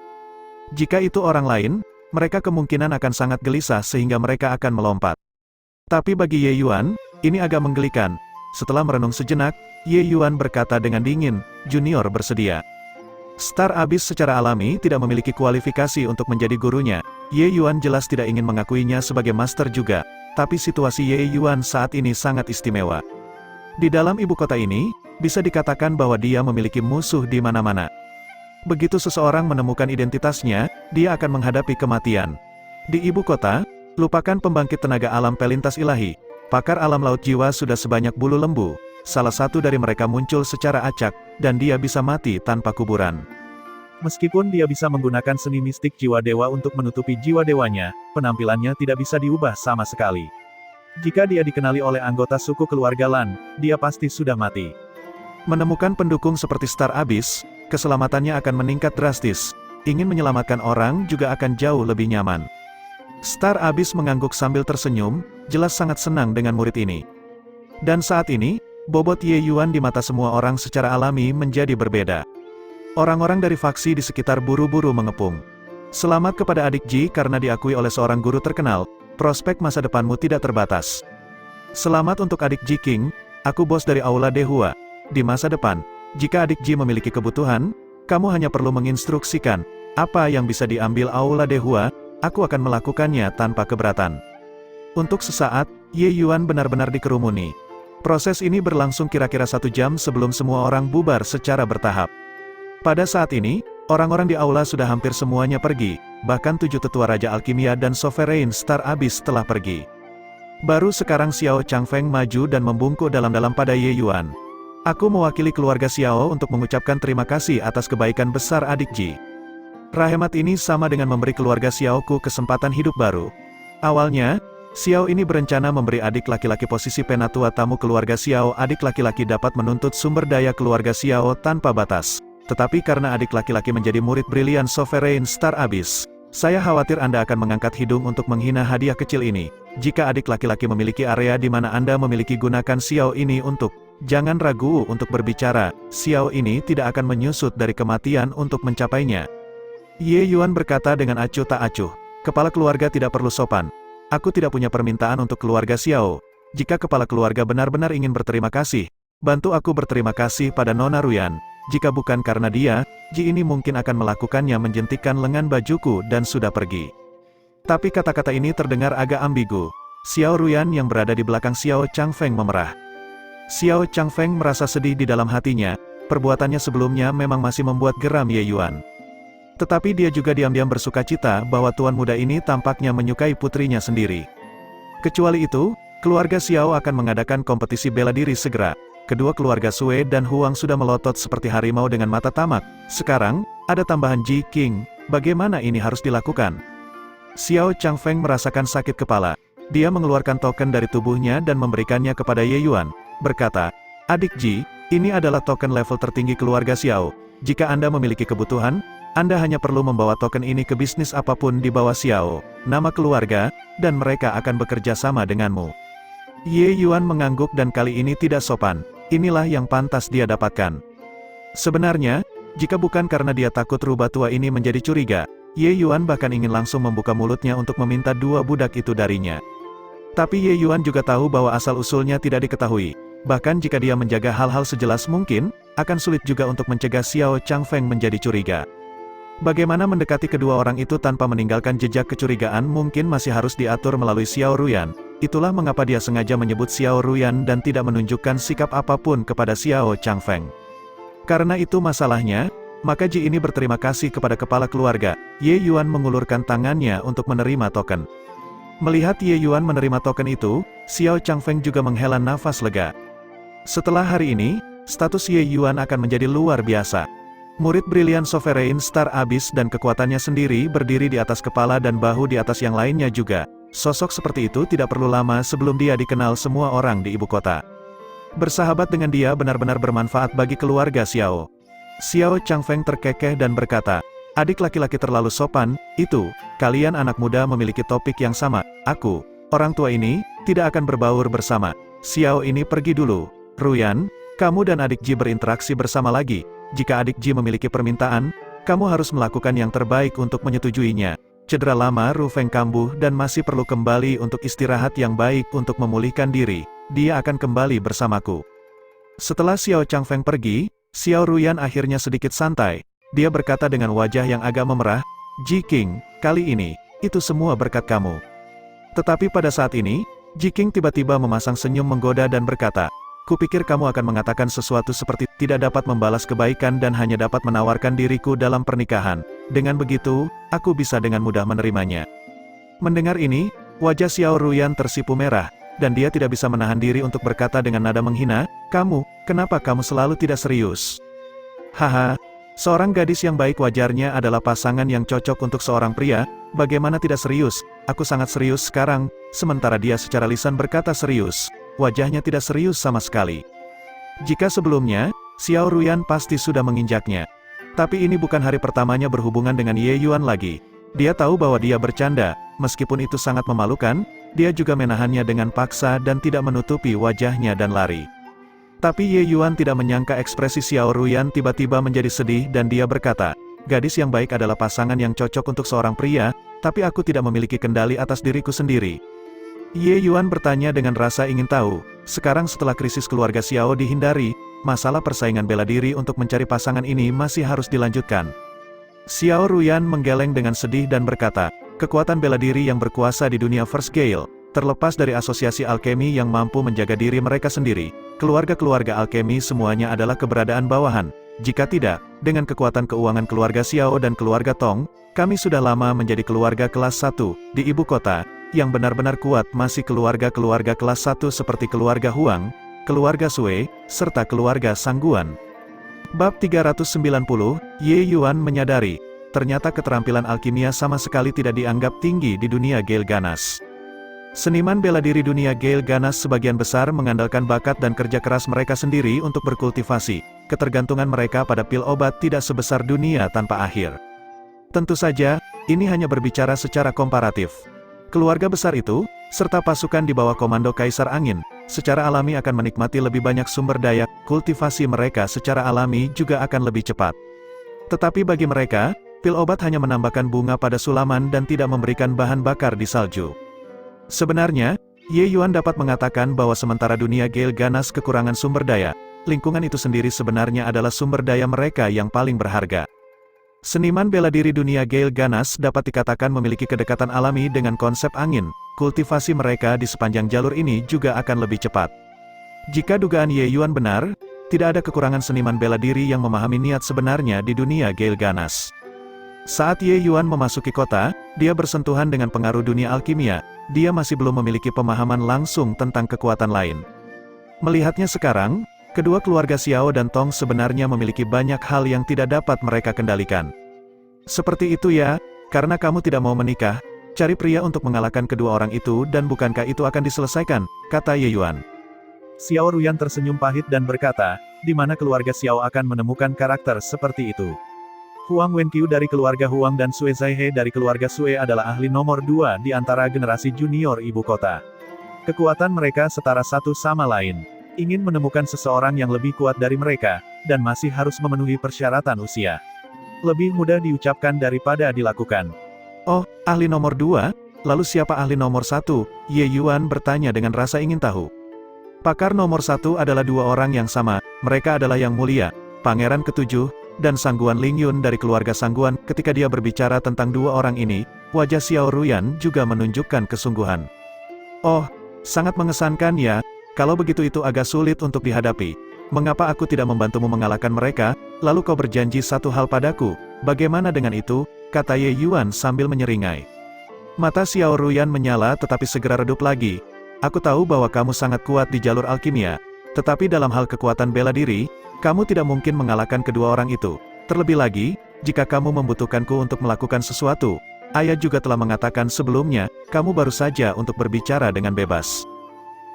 B: Jika itu orang lain, mereka kemungkinan akan sangat gelisah sehingga mereka akan melompat. Tapi bagi Ye Yuan, ini agak menggelikan." Setelah merenung sejenak, Ye Yuan berkata dengan dingin, "Junior bersedia." Star Abyss secara alami tidak memiliki kualifikasi untuk menjadi gurunya. Ye Yuan jelas tidak ingin mengakuinya sebagai master juga. Tapi situasi Ye Yuan saat ini sangat istimewa. Di dalam ibu kota ini, bisa dikatakan bahwa dia memiliki musuh di mana-mana. Begitu seseorang menemukan identitasnya, dia akan menghadapi kematian. Di ibu kota, lupakan pembangkit tenaga alam pelintas ilahi. Pakar alam laut jiwa sudah sebanyak bulu lembu. Salah satu dari mereka muncul secara acak, dan dia bisa mati tanpa kuburan.
A: Meskipun dia bisa menggunakan seni mistik jiwa dewa untuk menutupi jiwa dewanya, penampilannya tidak bisa diubah sama sekali. Jika dia dikenali oleh anggota suku keluarga Lan, dia pasti sudah mati.
B: Menemukan pendukung seperti Star Abyss, keselamatannya akan meningkat drastis. Ingin menyelamatkan orang juga akan jauh lebih nyaman. Star Abyss mengangguk sambil tersenyum, jelas sangat senang dengan murid ini. Dan saat ini, bobot Ye Yuan di mata semua orang secara alami menjadi berbeda. Orang-orang dari faksi di sekitar buru-buru mengepung. "Selamat kepada adik Ji karena diakui oleh seorang guru terkenal, prospek masa depanmu tidak terbatas." "Selamat untuk adik Ji King, aku bos dari Aula Dehua. Di masa depan, jika adik Ji memiliki kebutuhan, kamu hanya perlu menginstruksikan apa yang bisa diambil Aula Dehua, aku akan melakukannya tanpa keberatan." Untuk sesaat, Ye Yuan benar-benar dikerumuni. Proses ini berlangsung kira-kira 1 jam sebelum semua orang bubar secara bertahap. Pada saat ini, orang-orang di aula sudah hampir semuanya pergi, bahkan 7 tetua Raja Alkimia dan Sovereign Star Abyss telah pergi. Baru sekarang Xiao Changfeng maju dan membungkuk dalam-dalam pada Ye Yuan. "Aku mewakili keluarga Xiao untuk mengucapkan terima kasih atas kebaikan besar adik Ji. Rahmat ini sama dengan memberi keluarga Xiaoku kesempatan hidup baru. Awalnya, Xiao ini berencana memberi adik laki-laki posisi penatua tamu keluarga Xiao. Adik laki-laki dapat menuntut sumber daya keluarga Xiao tanpa batas. Tetapi karena adik laki-laki menjadi murid brilian Sovereign Star Abyss, saya khawatir Anda akan mengangkat hidung untuk menghina hadiah kecil ini. Jika adik laki-laki memiliki area di mana Anda memiliki, gunakan Xiao ini untuk. Jangan ragu untuk berbicara, Xiao ini tidak akan menyusut dari kematian untuk mencapainya." Ye Yuan berkata dengan acuh tak acuh, "Kepala keluarga tidak perlu sopan. Aku tidak punya permintaan untuk keluarga Xiao. Jika kepala keluarga benar-benar ingin berterima kasih, bantu aku berterima kasih pada Nona Ruyan. Jika bukan karena dia, Ji ini mungkin akan melakukannya." Menjentikan lengan bajuku dan sudah pergi. Tapi kata-kata ini terdengar agak ambigu. Xiao Ruyan yang berada di belakang Xiao Changfeng memerah. Xiao Changfeng merasa sedih di dalam hatinya, perbuatannya sebelumnya memang masih membuat geram Ye Yuan. Tetapi dia juga diam-diam bersukacita bahwa tuan muda ini tampaknya menyukai putrinya sendiri. Kecuali itu, keluarga Xiao akan mengadakan kompetisi bela diri segera. Kedua keluarga Sue dan Huang sudah melotot seperti harimau dengan mata tamak. Sekarang, ada tambahan Ji King, bagaimana ini harus dilakukan? Xiao Changfeng merasakan sakit kepala. Dia mengeluarkan token dari tubuhnya dan memberikannya kepada Ye Yuan, berkata, "Adik Ji, ini adalah token level tertinggi keluarga Xiao. Jika Anda memiliki kebutuhan, Anda hanya perlu membawa token ini ke bisnis apapun di bawah Xiao, nama keluarga, dan mereka akan bekerja sama denganmu." Ye Yuan mengangguk dan kali ini tidak sopan. Inilah yang pantas dia dapatkan. Sebenarnya, jika bukan karena dia takut rubah tua ini menjadi curiga, Ye Yuan bahkan ingin langsung membuka mulutnya untuk meminta 2 budak itu darinya. Tapi Ye Yuan juga tahu bahwa asal-usulnya tidak diketahui. Bahkan jika dia menjaga hal-hal sejelas mungkin, akan sulit juga untuk mencegah Xiao Changfeng menjadi curiga. Bagaimana mendekati kedua orang itu tanpa meninggalkan jejak kecurigaan mungkin masih harus diatur melalui Xiao Ruyan. Itulah mengapa dia sengaja menyebut Xiao Ruyan dan tidak menunjukkan sikap apapun kepada Xiao Changfeng. Karena itu masalahnya, maka Ji ini berterima kasih kepada kepala keluarga. Ye Yuan mengulurkan tangannya untuk menerima token. Melihat Ye Yuan menerima token itu, Xiao Changfeng juga menghela nafas lega. Setelah hari ini, status Ye Yuan akan menjadi luar biasa. Murid brilian Sovereign Star Abyss dan kekuatannya sendiri berdiri di atas kepala dan bahu di atas yang lainnya juga. Sosok seperti itu tidak perlu lama sebelum dia dikenal semua orang di ibu kota. Bersahabat dengan dia benar-benar bermanfaat bagi keluarga Xiao. Xiao Changfeng terkekeh dan berkata, "Adik laki-laki terlalu sopan, itu, kalian anak muda memiliki topik yang sama, aku, orang tua ini, tidak akan berbaur bersama. Xiao ini pergi dulu. Ruyan, kamu dan adik Ji berinteraksi bersama lagi. Jika adik Ji memiliki permintaan, kamu harus melakukan yang terbaik untuk menyetujuinya. Cedera lama Ru Feng kambuh dan masih perlu kembali untuk istirahat yang baik untuk memulihkan diri. Dia akan kembali bersamaku." Setelah Xiao Changfeng pergi, Xiao Ruyan akhirnya sedikit santai. Dia berkata dengan wajah yang agak memerah, "Ji King, kali ini, itu semua berkat kamu." Tetapi pada saat ini, Ji King tiba-tiba memasang senyum menggoda dan berkata, "Kupikir kamu akan mengatakan sesuatu seperti tidak dapat membalas kebaikan dan hanya dapat menawarkan diriku dalam pernikahan. Dengan begitu, aku bisa dengan mudah menerimanya." Mendengar ini, wajah Xiao Ruyan tersipu merah, dan dia tidak bisa menahan diri untuk berkata dengan nada menghina, kenapa kamu selalu tidak serius?" Haha, seorang gadis yang baik wajarnya adalah pasangan yang cocok untuk seorang pria, bagaimana tidak serius, aku sangat serius sekarang, sementara dia secara lisan berkata serius. Wajahnya tidak serius sama sekali. Jika sebelumnya, Xiao Ruyan pasti sudah menginjaknya. Tapi ini bukan hari pertamanya berhubungan dengan Ye Yuan lagi. Dia tahu bahwa dia bercanda, meskipun itu sangat memalukan, dia juga menahannya dengan paksa dan tidak menutupi wajahnya dan lari. Tapi Ye Yuan tidak menyangka ekspresi Xiao Ruyan tiba-tiba menjadi sedih dan dia berkata, "Gadis yang baik adalah pasangan yang cocok untuk seorang pria, tapi aku tidak memiliki kendali atas diriku sendiri." Ye Yuan bertanya dengan rasa ingin tahu, sekarang setelah krisis keluarga Xiao dihindari, masalah persaingan bela diri untuk mencari pasangan ini masih harus dilanjutkan. Xiao Ruyan menggeleng dengan sedih dan berkata, "Kekuatan bela diri yang berkuasa di dunia First Gale, terlepas dari asosiasi alkemi yang mampu menjaga diri mereka sendiri, keluarga-keluarga alkemi semuanya adalah keberadaan bawahan. Jika tidak, dengan kekuatan keuangan keluarga Xiao dan keluarga Tong, kami sudah lama menjadi keluarga kelas 1 di ibu kota. Yang benar-benar kuat masih keluarga-keluarga kelas 1 seperti keluarga Huang, keluarga Sui, serta keluarga Sangguan." Bab 390, Ye Yuan menyadari, ternyata keterampilan alkimia sama sekali tidak dianggap tinggi di dunia Gale Ganas. Seniman bela diri dunia Gale Ganas sebagian besar mengandalkan bakat dan kerja keras mereka sendiri untuk berkultivasi. Ketergantungan mereka pada pil obat tidak sebesar dunia tanpa akhir. Tentu saja, ini hanya berbicara secara komparatif. Keluarga besar itu, serta pasukan di bawah komando Kaisar Angin, secara alami akan menikmati lebih banyak sumber daya, kultivasi mereka secara alami juga akan lebih cepat. Tetapi bagi mereka, pil obat hanya menambahkan bunga pada sulaman dan tidak memberikan bahan bakar di salju. Sebenarnya, Ye Yuan dapat mengatakan bahwa sementara dunia Gale Ganas kekurangan sumber daya, lingkungan itu sendiri sebenarnya adalah sumber daya mereka yang paling berharga. Seniman bela diri dunia Gale Ganas dapat dikatakan memiliki kedekatan alami dengan konsep angin, kultivasi mereka di sepanjang jalur ini juga akan lebih cepat. Jika dugaan Ye Yuan benar, tidak ada kekurangan seniman bela diri yang memahami niat sebenarnya di dunia Gale Ganas. Saat Ye Yuan memasuki kota, dia bersentuhan dengan pengaruh dunia alkimia, dia masih belum memiliki pemahaman langsung tentang kekuatan lain. Melihatnya sekarang, kedua keluarga Xiao dan Tong sebenarnya memiliki banyak hal yang tidak dapat mereka kendalikan. Seperti itu ya, karena kamu tidak mau menikah, cari pria untuk mengalahkan kedua orang itu dan bukankah itu akan diselesaikan, kata Ye Yuan.
A: Xiao Ruyan tersenyum pahit dan berkata, di mana keluarga Xiao akan menemukan karakter seperti itu. Huang Wenqiu dari keluarga Huang dan Sui Zaihe dari keluarga Sui adalah ahli nomor 2 di antara generasi junior ibu kota. Kekuatan mereka setara satu sama lain. Ingin menemukan seseorang yang lebih kuat dari mereka, dan masih harus memenuhi persyaratan usia. Lebih mudah diucapkan daripada dilakukan.
B: Oh, ahli nomor 2? Lalu siapa ahli nomor 1? Ye Yuan bertanya dengan rasa ingin tahu. Pakar nomor 1 adalah dua orang yang sama, mereka adalah Yang Mulia, Pangeran Ketujuh, dan Sangguan Lingyun dari keluarga Sangguan. Ketika dia berbicara tentang dua orang ini, wajah Xiao Ruyan juga menunjukkan kesungguhan. Oh, sangat mengesankan ya. Kalau begitu itu agak sulit untuk dihadapi. Mengapa aku tidak membantumu mengalahkan mereka, lalu kau berjanji satu hal padaku, bagaimana dengan itu, kata Ye Yuan sambil menyeringai. Mata Xiao Ruyan menyala tetapi segera redup lagi. Aku tahu bahwa kamu sangat kuat di jalur alkimia, tetapi dalam hal kekuatan bela diri, kamu tidak mungkin mengalahkan kedua orang itu. Terlebih lagi, jika kamu membutuhkanku untuk melakukan sesuatu, ayah juga telah mengatakan sebelumnya, kamu baru saja untuk berbicara dengan bebas.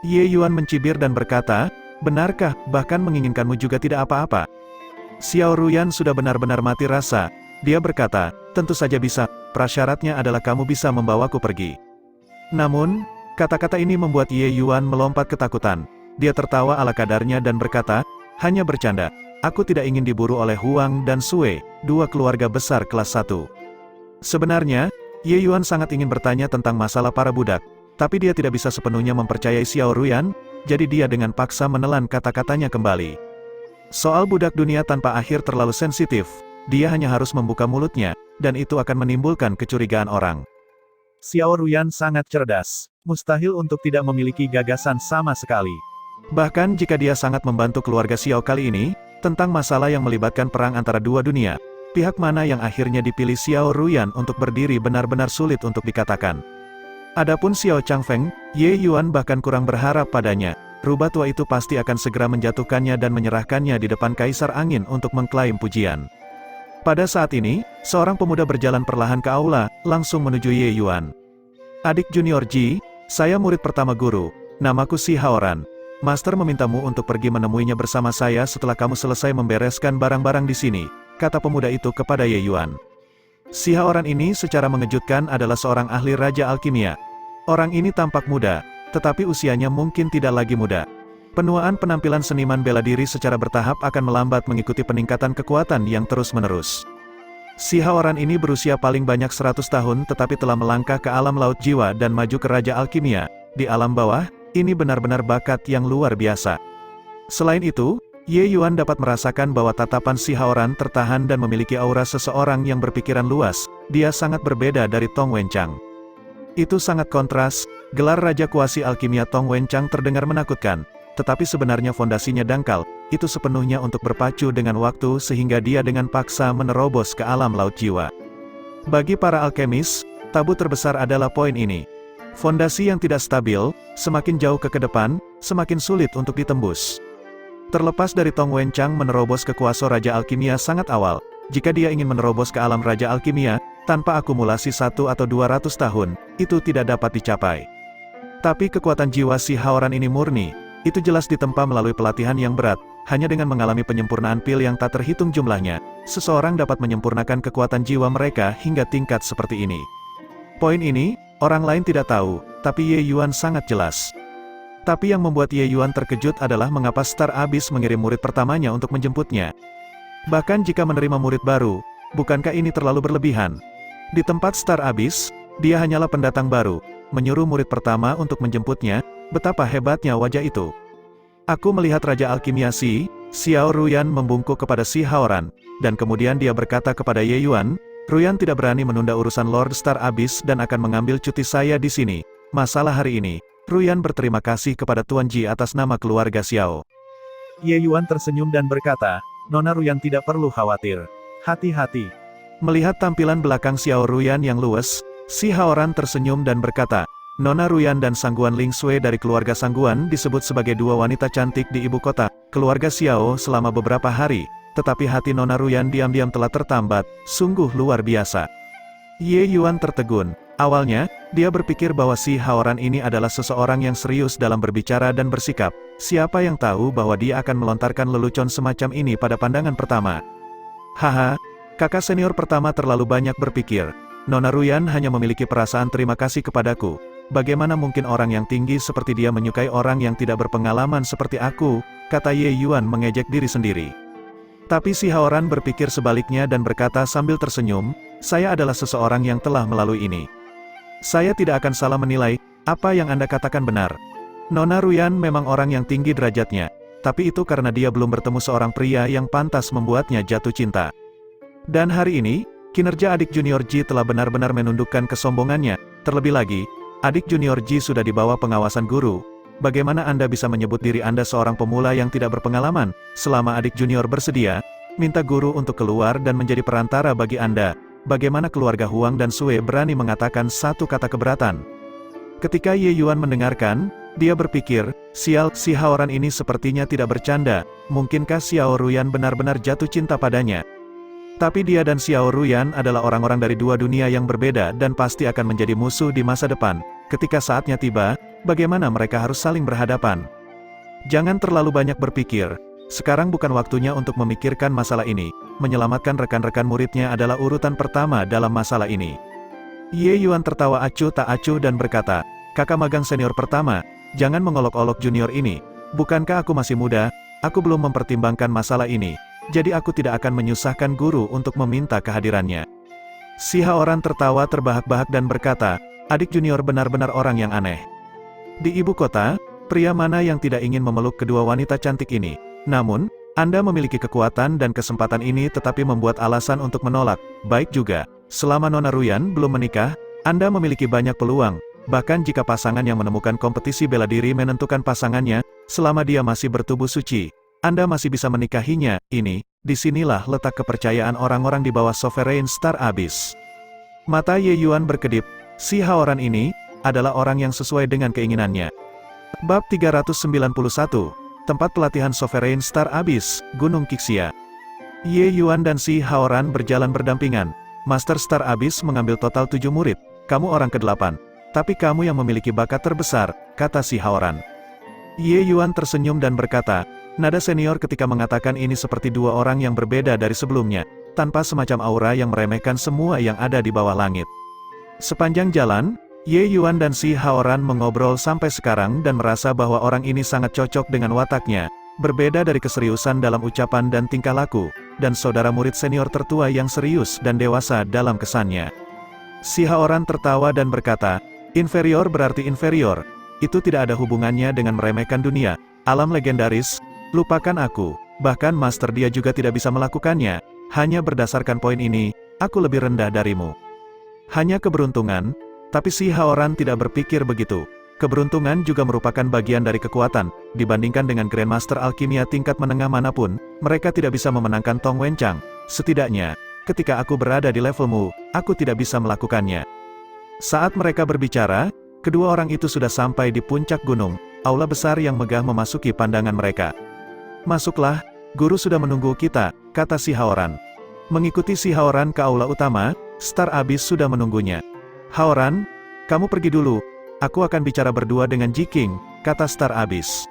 B: Ye Yuan mencibir dan berkata, benarkah, bahkan menginginkanmu juga tidak apa-apa? Xiao Ruyan sudah benar-benar mati rasa. Dia berkata, tentu saja bisa, prasyaratnya adalah kamu bisa membawaku pergi. Namun, kata-kata ini membuat Ye Yuan melompat ketakutan. Dia tertawa ala kadarnya dan berkata, hanya bercanda, aku tidak ingin diburu oleh Huang dan Sui, dua keluarga besar kelas 1. Sebenarnya, Ye Yuan sangat ingin bertanya tentang masalah para budak, tapi dia tidak bisa sepenuhnya mempercayai Xiao Ruyan, jadi dia dengan paksa menelan kata-katanya kembali. Soal budak dunia tanpa akhir terlalu sensitif. Dia hanya harus membuka mulutnya, dan itu akan menimbulkan kecurigaan orang.
A: Xiao Ruyan sangat cerdas. Mustahil untuk tidak memiliki gagasan sama sekali.
B: Bahkan jika dia sangat membantu keluarga Xiao kali ini, tentang masalah yang melibatkan perang antara dua dunia, pihak mana yang akhirnya dipilih Xiao Ruyan untuk berdiri benar-benar sulit untuk dikatakan. Adapun Xiao Changfeng, Ye Yuan bahkan kurang berharap padanya. Rubah tua itu pasti akan segera menjatuhkannya dan menyerahkannya di depan Kaisar Angin untuk mengklaim pujian. Pada saat ini, seorang pemuda berjalan perlahan ke aula, langsung menuju Ye Yuan. Adik junior Ji, saya murid pertama guru, namaku Si Haoran. Master memintamu untuk pergi menemuinya bersama saya setelah kamu selesai membereskan barang-barang di sini, kata pemuda itu kepada Ye Yuan. Si Haoran ini secara mengejutkan adalah seorang ahli Raja Alkimia. Orang ini tampak muda, tetapi usianya mungkin tidak lagi muda. Penuaan penampilan seniman bela diri secara bertahap akan melambat mengikuti peningkatan kekuatan yang terus-menerus. Si Haoran ini berusia paling banyak 100 tahun tetapi telah melangkah ke alam laut jiwa dan maju ke Raja Alkimia. Di alam bawah, ini benar-benar bakat yang luar biasa. Selain itu, Ye Yuan dapat merasakan bahwa tatapan Si Haoran tertahan dan memiliki aura seseorang yang berpikiran luas. Dia sangat berbeda dari Tong Wenchang. Itu sangat kontras, gelar Raja Kuasi Alkimia Tong Wenchang terdengar menakutkan. Tetapi sebenarnya fondasinya dangkal, itu sepenuhnya untuk berpacu dengan waktu sehingga dia dengan paksa menerobos ke alam laut jiwa. Bagi para alkemis, tabu terbesar adalah poin ini. Fondasi yang tidak stabil, semakin jauh ke depan, semakin sulit untuk ditembus. Terlepas dari Tong Wenchang menerobos ke kuasa Raja Alkimia sangat awal, jika dia ingin menerobos ke alam Raja Alkimia, tanpa akumulasi 1 atau 200 tahun, itu tidak dapat dicapai. Tapi kekuatan jiwa Si Haoran ini murni. Itu jelas ditempa melalui pelatihan yang berat, hanya dengan mengalami penyempurnaan pil yang tak terhitung jumlahnya, seseorang dapat menyempurnakan kekuatan jiwa mereka hingga tingkat seperti ini. Poin ini, orang lain tidak tahu, tapi Ye Yuan sangat jelas. Tapi yang membuat Ye Yuan terkejut adalah mengapa Star Abyss mengirim murid pertamanya untuk menjemputnya. Bahkan jika menerima murid baru, bukankah ini terlalu berlebihan? Di tempat Star Abyss, dia hanyalah pendatang baru, menyuruh murid pertama untuk menjemputnya. Betapa hebatnya wajah itu. Aku melihat Raja Alkimia Xiao Ruyan membungkuk kepada Si Haoran, dan kemudian dia berkata kepada Ye Yuan, Ruyan tidak berani menunda urusan Lord Star Abyss dan akan mengambil cuti saya di sini. Masalah hari ini, Ruyan berterima kasih kepada Tuan Ji atas nama keluarga Xiao.
A: Ye Yuan tersenyum dan berkata, Nona Ruyan tidak perlu khawatir. Hati-hati.
B: Melihat tampilan belakang Xiao Ruyan yang luwes, Si Haoran tersenyum dan berkata, Nona Ruyan dan Sangguan Ling Sui dari keluarga Sangguan disebut sebagai dua wanita cantik di ibu kota, keluarga Xiao selama beberapa hari, tetapi hati Nona Ruyan diam-diam telah tertambat, sungguh luar biasa. Ye Yuan tertegun. Awalnya, dia berpikir bahwa Si Haoran ini adalah seseorang yang serius dalam berbicara dan bersikap, siapa yang tahu bahwa dia akan melontarkan lelucon semacam ini pada pandangan pertama. Haha, kakak senior pertama terlalu banyak berpikir. Nona Ruyan hanya memiliki perasaan terima kasih kepadaku. Bagaimana mungkin orang yang tinggi seperti dia menyukai orang yang tidak berpengalaman seperti aku, kata Ye Yuan mengejek diri sendiri. Tapi Si Haoran berpikir sebaliknya dan berkata sambil tersenyum, saya adalah seseorang yang telah melalui ini. Saya tidak akan salah menilai, apa yang Anda katakan benar. Nona Ruyan memang orang yang tinggi derajatnya, tapi itu karena dia belum bertemu seorang pria yang pantas membuatnya jatuh cinta. Dan hari ini, kinerja adik junior Ji telah benar-benar menundukkan kesombongannya, terlebih lagi, adik junior Ji sudah di bawah pengawasan guru. Bagaimana Anda bisa menyebut diri Anda seorang pemula yang tidak berpengalaman? Selama adik junior bersedia, minta guru untuk keluar dan menjadi perantara bagi Anda, bagaimana keluarga Huang dan Sue berani mengatakan satu kata keberatan. Ketika Ye Yuan mendengarkan, dia berpikir, sial, si Haoran ini sepertinya tidak bercanda, mungkinkah Xiao Ruyan benar-benar jatuh cinta padanya? Tapi dia dan Xiao Ruyan adalah orang-orang dari dua dunia yang berbeda dan pasti akan menjadi musuh di masa depan. Ketika saatnya tiba, bagaimana mereka harus saling berhadapan? Jangan terlalu banyak berpikir. Sekarang bukan waktunya untuk memikirkan masalah ini. Menyelamatkan rekan-rekan muridnya adalah urutan pertama dalam masalah ini. Ye Yuan tertawa acuh tak acuh dan berkata, kakak magang senior pertama, jangan mengolok-olok junior ini. Bukankah aku masih muda? Aku belum mempertimbangkan masalah ini. Jadi aku tidak akan menyusahkan guru untuk meminta kehadirannya. Si Haoran tertawa terbahak-bahak dan berkata, adik junior benar-benar orang yang aneh. Di ibu kota, pria mana yang tidak ingin memeluk kedua wanita cantik ini? Namun, Anda memiliki kekuatan dan kesempatan ini tetapi membuat alasan untuk menolak. Baik juga, selama Nona Ruyan belum menikah, Anda memiliki banyak peluang. Bahkan jika pasangan yang menemukan kompetisi bela diri menentukan pasangannya, selama dia masih bertubuh suci, Anda masih bisa menikahinya. Disinilah letak kepercayaan orang-orang di bawah Sovereign Star Abyss. Mata Ye Yuan berkedip, si Haoran ini adalah orang yang sesuai dengan keinginannya. Bab 391, Tempat Pelatihan Sovereign Star Abyss, Gunung Qixia. Ye Yuan dan si Haoran berjalan berdampingan. Master Star Abyss mengambil total 7 murid, kamu orang ke-8. Tapi kamu yang memiliki bakat terbesar, kata si Haoran. Ye Yuan tersenyum dan berkata, nada senior ketika mengatakan ini seperti dua orang yang berbeda dari sebelumnya, tanpa semacam aura yang meremehkan semua yang ada di bawah langit. Sepanjang jalan, Ye Yuan dan si Haoran mengobrol sampai sekarang dan merasa bahwa orang ini sangat cocok dengan wataknya, berbeda dari keseriusan dalam ucapan dan tingkah laku, dan saudara murid senior tertua yang serius dan dewasa dalam kesannya. Si Haoran tertawa dan berkata, inferior berarti inferior, itu tidak ada hubungannya dengan meremehkan dunia, alam legendaris, lupakan aku, bahkan master dia juga tidak bisa melakukannya, hanya berdasarkan poin ini, aku lebih rendah darimu. Hanya keberuntungan. Tapi si Haoran tidak berpikir begitu. Keberuntungan juga merupakan bagian dari kekuatan. Dibandingkan dengan Grandmaster Alkimia tingkat menengah manapun, mereka tidak bisa memenangkan Tong Wenchang. Setidaknya, ketika aku berada di levelmu, aku tidak bisa melakukannya. Saat mereka berbicara, kedua orang itu sudah sampai di puncak gunung. Aula besar yang megah memasuki pandangan mereka. Masuklah, guru sudah menunggu kita, kata si Haoran. Mengikuti si Haoran ke aula utama, Star Abyss sudah menunggunya. Haoran, kamu pergi dulu, aku akan bicara berdua dengan Ji King, kata Star Abyss.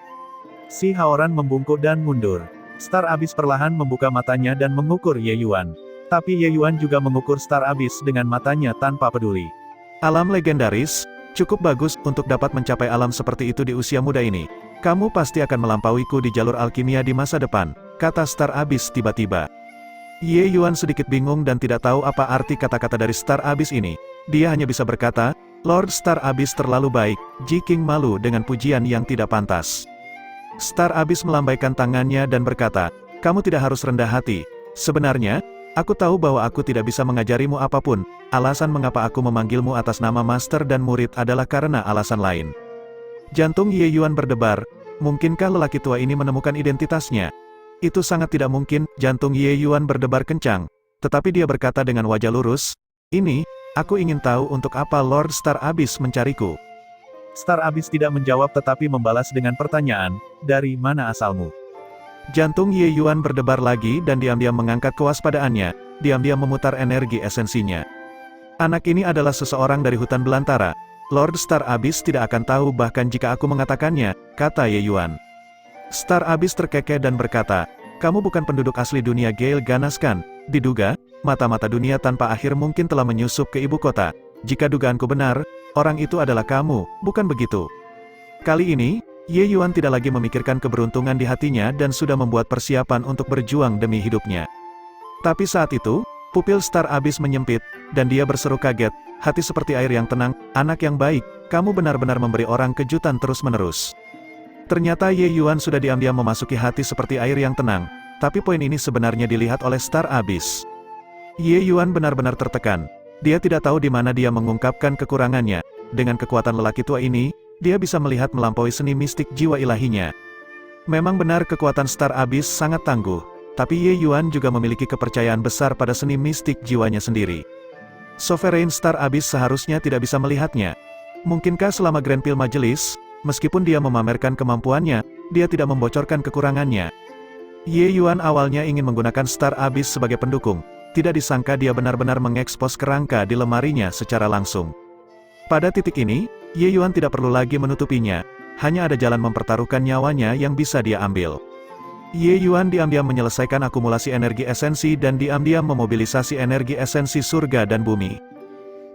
A: Si Haoran membungkuk dan mundur. Star Abyss perlahan membuka matanya dan mengukur Ye Yuan. Tapi Ye Yuan juga mengukur Star Abyss dengan matanya tanpa peduli. Alam legendaris, cukup bagus untuk dapat mencapai alam seperti itu di usia muda ini. Kamu pasti akan melampauiku di jalur alkimia di masa depan, kata Star Abyss tiba-tiba. Ye Yuan sedikit bingung dan tidak tahu apa arti kata-kata dari Star Abyss ini. Dia hanya bisa berkata, Lord Star Abyss terlalu baik. Ji King malu dengan pujian yang tidak pantas. Star Abyss melambaikan tangannya dan berkata, kamu tidak harus rendah hati. Sebenarnya, aku tahu bahwa aku tidak bisa mengajarimu apapun. Alasan mengapa aku memanggilmu atas nama master dan murid adalah karena alasan lain. Jantung Ye Yuan berdebar. Mungkinkah lelaki tua ini menemukan identitasnya? Itu sangat tidak mungkin. Jantung Ye Yuan berdebar kencang. Tetapi dia berkata dengan wajah lurus, aku ingin tahu untuk apa Lord Star Abyss mencariku. Star Abyss tidak menjawab tetapi membalas dengan pertanyaan, dari mana asalmu? Jantung Ye Yuan berdebar lagi dan diam-diam mengangkat kewaspadaannya, diam-diam memutar energi esensinya. Anak ini adalah seseorang dari hutan belantara. Lord Star Abyss tidak akan tahu bahkan jika aku mengatakannya, kata Ye Yuan. Star Abyss terkekeh dan berkata, kamu bukan penduduk asli dunia Gale Ganas kan? Diduga, mata-mata dunia tanpa akhir mungkin telah menyusup ke ibu kota. Jika dugaanku benar, orang itu adalah kamu, bukan begitu? Kali ini, Ye Yuan tidak lagi memikirkan keberuntungan di hatinya dan sudah membuat persiapan untuk berjuang demi hidupnya. Tapi saat itu, pupil Star Abyss menyempit, dan dia berseru kaget, hati seperti air yang tenang, anak yang baik, kamu benar-benar memberi orang kejutan terus-menerus. Ternyata Ye Yuan sudah diam-diam memasuki hati seperti air yang tenang, tapi poin ini sebenarnya dilihat oleh Star Abyss. Ye Yuan benar-benar tertekan. Dia tidak tahu di mana dia mengungkapkan kekurangannya. Dengan kekuatan lelaki tua ini, dia bisa melihat melampaui seni mistik jiwa ilahinya. Memang benar kekuatan Star Abyss sangat tangguh, tapi Ye Yuan juga memiliki kepercayaan besar pada seni mistik jiwanya sendiri.
B: Sovereign Star Abyss seharusnya tidak bisa melihatnya. Mungkinkah selama Grand Pil Majelis, meskipun dia memamerkan kemampuannya, dia tidak membocorkan kekurangannya? Ye Yuan awalnya ingin menggunakan Star Abyss sebagai pendukung, tidak disangka dia benar-benar mengekspos kerangka di lemarinya secara langsung. Pada titik ini, Ye Yuan tidak perlu lagi menutupinya, hanya ada jalan mempertaruhkan nyawanya yang bisa dia ambil. Ye Yuan diam-diam menyelesaikan akumulasi energi esensi dan diam-diam memobilisasi energi esensi surga dan bumi.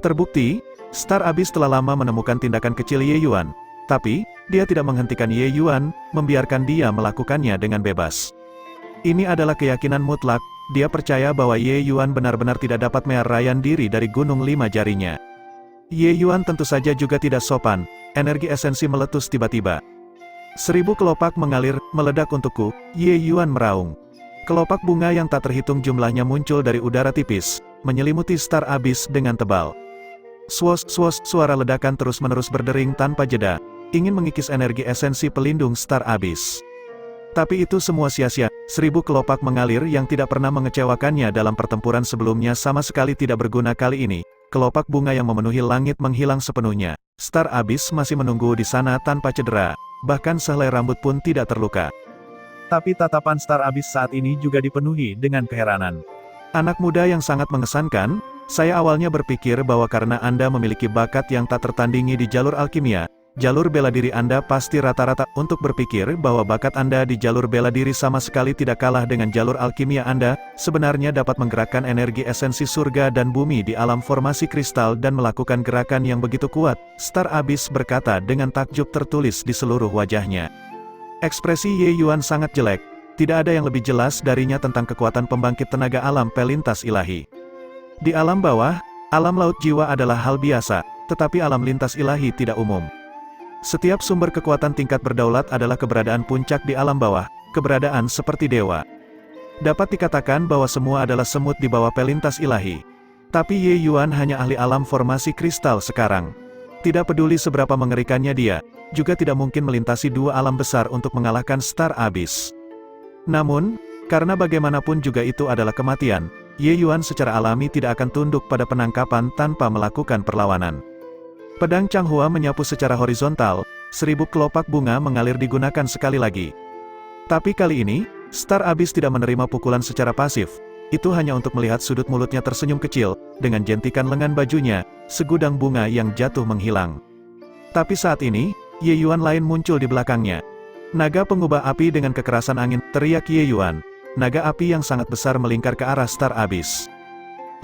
B: Terbukti, Star Abyss telah lama menemukan tindakan kecil Ye Yuan, tapi, dia tidak menghentikan Ye Yuan, membiarkan dia melakukannya dengan bebas. Ini adalah keyakinan mutlak, dia percaya bahwa Ye Yuan benar-benar tidak dapat menyerahkan diri dari gunung 5 jarinya. Ye Yuan tentu saja juga tidak sopan, energi esensi meletus tiba-tiba. 1000 kelopak mengalir, meledak untukku, Ye Yuan meraung. Kelopak bunga yang tak terhitung jumlahnya muncul dari udara tipis, menyelimuti Star Abyss dengan tebal. Swos, swos, suara ledakan terus-menerus berdering tanpa jeda, ingin mengikis energi esensi pelindung Star Abyss. Tapi itu semua sia-sia, 1000 kelopak mengalir yang tidak pernah mengecewakannya dalam pertempuran sebelumnya sama sekali tidak berguna kali ini. Kelopak bunga yang memenuhi langit menghilang sepenuhnya. Star Abyss masih menunggu di sana tanpa cedera, bahkan sehelai rambut pun tidak terluka.
A: Tapi tatapan Star Abyss saat ini juga dipenuhi dengan keheranan.
B: Anak muda yang sangat mengesankan, saya awalnya berpikir bahwa karena Anda memiliki bakat yang tak tertandingi di jalur alkimia, jalur bela diri Anda pasti rata-rata. Untuk berpikir bahwa bakat Anda di jalur bela diri sama sekali tidak kalah dengan jalur alkimia Anda, sebenarnya dapat menggerakkan energi esensi surga dan bumi di alam formasi kristal dan melakukan gerakan yang begitu kuat, Star Abyss berkata dengan takjub tertulis di seluruh wajahnya. Ekspresi Ye Yuan sangat jelek, tidak ada yang lebih jelas darinya tentang kekuatan pembangkit tenaga alam pelintas ilahi. Di alam bawah, alam laut jiwa adalah hal biasa, tetapi alam lintas ilahi tidak umum. Setiap sumber kekuatan tingkat berdaulat adalah keberadaan puncak di alam bawah, keberadaan seperti dewa. Dapat dikatakan bahwa semua adalah semut di bawah pelintas ilahi. Tapi Ye Yuan hanya ahli alam formasi kristal sekarang. Tidak peduli seberapa mengerikannya dia, juga tidak mungkin melintasi 2 alam besar untuk mengalahkan Star Abyss. Namun, karena bagaimanapun juga itu adalah kematian, Ye Yuan secara alami tidak akan tunduk pada penangkapan tanpa melakukan perlawanan. Pedang Changhua menyapu secara horizontal, 1000 kelopak bunga mengalir digunakan sekali lagi. Tapi kali ini, Star Abyss tidak menerima pukulan secara pasif, itu hanya untuk melihat sudut mulutnya tersenyum kecil, dengan jentikan lengan bajunya, segudang bunga yang jatuh menghilang. Tapi saat ini, Ye Yuan lain muncul di belakangnya. Naga pengubah api dengan kekerasan angin, teriak Ye Yuan. Naga api yang sangat besar melingkar ke arah Star Abyss.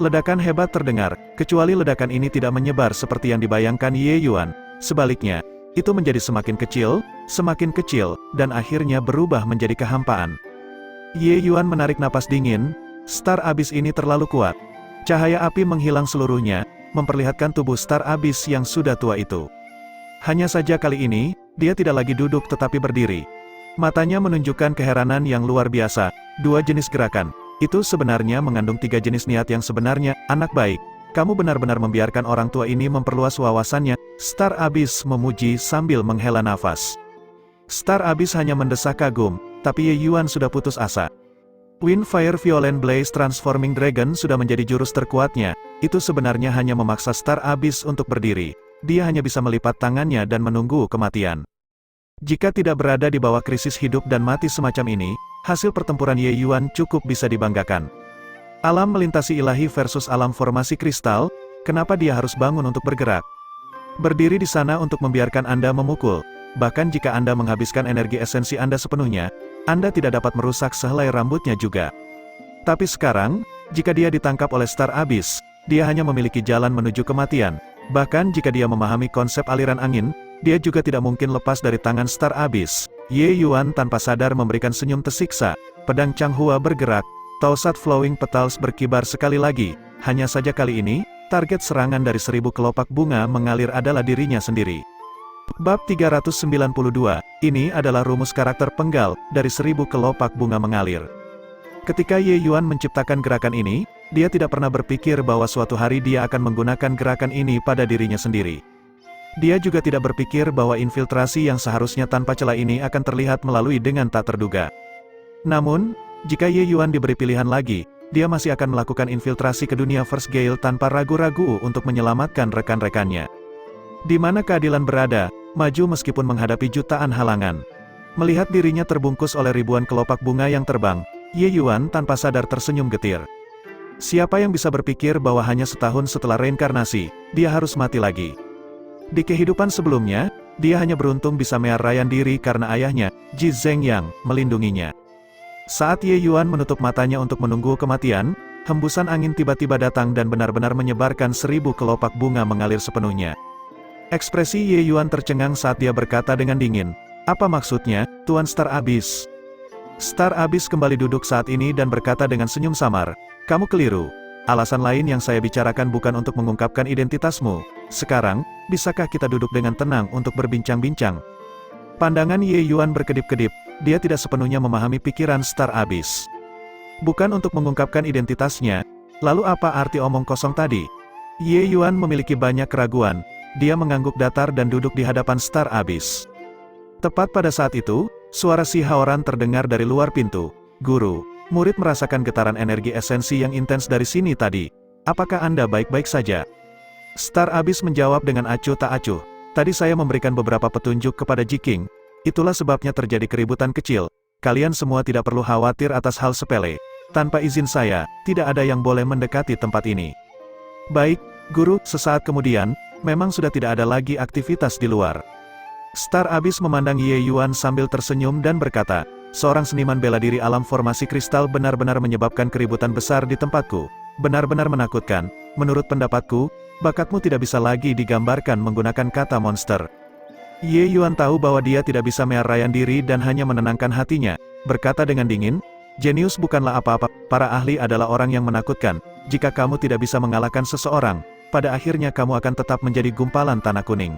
B: Ledakan hebat terdengar, kecuali ledakan ini tidak menyebar seperti yang dibayangkan Ye Yuan. Sebaliknya, itu menjadi semakin kecil, dan akhirnya berubah menjadi kehampaan. Ye Yuan menarik napas dingin, Star Abyss ini terlalu kuat. Cahaya api menghilang seluruhnya, memperlihatkan tubuh Star Abyss yang sudah tua itu. Hanya saja kali ini, dia tidak lagi duduk tetapi berdiri. Matanya menunjukkan keheranan yang luar biasa, 2 jenis gerakan. Itu sebenarnya mengandung 3 jenis niat yang sebenarnya, anak baik. Kamu benar-benar membiarkan orang tua ini memperluas wawasannya, Star Abyss memuji sambil menghela nafas. Star Abyss hanya mendesak kagum, tapi Ye Yuan sudah putus asa. Wind Fire Violent Blaze Transforming Dragon sudah menjadi jurus terkuatnya, itu sebenarnya hanya memaksa Star Abyss untuk berdiri. Dia hanya bisa melipat tangannya dan menunggu kematian. Jika tidak berada di bawah krisis hidup dan mati semacam ini, hasil pertempuran Ye Yuan cukup bisa dibanggakan. Alam melintasi ilahi versus alam formasi kristal, kenapa dia harus bangun untuk bergerak? Berdiri di sana untuk membiarkan Anda memukul, bahkan jika Anda menghabiskan energi esensi Anda sepenuhnya, Anda tidak dapat merusak sehelai rambutnya juga. Tapi sekarang, jika dia ditangkap oleh Star Abyss, dia hanya memiliki jalan menuju kematian. Bahkan jika dia memahami konsep aliran angin, dia juga tidak mungkin lepas dari tangan Star Abyss. Ye Yuan tanpa sadar memberikan senyum tersiksa, pedang Changhua bergerak, Taosat Flowing Petals berkibar sekali lagi, hanya saja kali ini, target serangan dari 1000 kelopak bunga mengalir adalah dirinya sendiri. Bab 392, ini adalah rumus karakter penggal, dari 1000 kelopak bunga mengalir. Ketika Ye Yuan menciptakan gerakan ini, dia tidak pernah berpikir bahwa suatu hari dia akan menggunakan gerakan ini pada dirinya sendiri. Dia juga tidak berpikir bahwa infiltrasi yang seharusnya tanpa celah ini akan terlihat melalui dengan tak terduga. Namun, jika Ye Yuan diberi pilihan lagi, dia masih akan melakukan infiltrasi ke dunia First Gale tanpa ragu-ragu untuk menyelamatkan rekan-rekannya. Di mana keadilan berada, maju meskipun menghadapi jutaan halangan. Melihat dirinya terbungkus oleh ribuan kelopak bunga yang terbang, Ye Yuan tanpa sadar tersenyum getir. Siapa yang bisa berpikir bahwa hanya setahun setelah reinkarnasi, dia harus mati lagi. Di kehidupan sebelumnya, dia hanya beruntung bisa menyerahkan diri karena ayahnya, Ji Zhengyang, melindunginya. Saat Ye Yuan menutup matanya untuk menunggu kematian, hembusan angin tiba-tiba datang dan benar-benar menyebarkan 1000 kelopak bunga mengalir sepenuhnya. Ekspresi Ye Yuan tercengang saat dia berkata dengan dingin, "Apa maksudnya, Tuan Star Abyss?" Star Abyss kembali duduk saat ini dan berkata dengan senyum samar, "Kamu keliru. Alasan lain yang saya bicarakan bukan untuk mengungkapkan identitasmu. Sekarang, bisakah kita duduk dengan tenang untuk berbincang-bincang?" Pandangan Ye Yuan berkedip-kedip, dia tidak sepenuhnya memahami pikiran Star Abyss. Bukan untuk mengungkapkan identitasnya, lalu apa arti omong kosong tadi? Ye Yuan memiliki banyak keraguan, dia mengangguk datar dan duduk di hadapan Star Abyss. Tepat pada saat itu, suara si Haoran terdengar dari luar pintu. "Guru, murid merasakan getaran energi esensi yang intens dari sini tadi. Apakah Anda baik-baik saja?" Star Abyss menjawab dengan acuh tak acuh. "Tadi saya memberikan beberapa petunjuk kepada Ji King. Itulah sebabnya terjadi keributan kecil. Kalian semua tidak perlu khawatir atas hal sepele. Tanpa izin saya, tidak ada yang boleh mendekati tempat ini." "Baik, Guru." Sesaat kemudian, memang sudah tidak ada lagi aktivitas di luar. Star Abyss memandang Ye Yuan sambil tersenyum dan berkata, "Seorang seniman bela diri alam formasi kristal benar-benar menyebabkan keributan besar di tempatku. Benar-benar menakutkan. Menurut pendapatku, bakatmu tidak bisa lagi digambarkan menggunakan kata monster." Ye Yuan tahu bahwa dia tidak bisa menyerahkan diri dan hanya menenangkan hatinya, berkata dengan dingin, "Jenius bukanlah apa-apa, para ahli adalah orang yang menakutkan. Jika kamu tidak bisa mengalahkan seseorang, pada akhirnya kamu akan tetap menjadi gumpalan tanah kuning."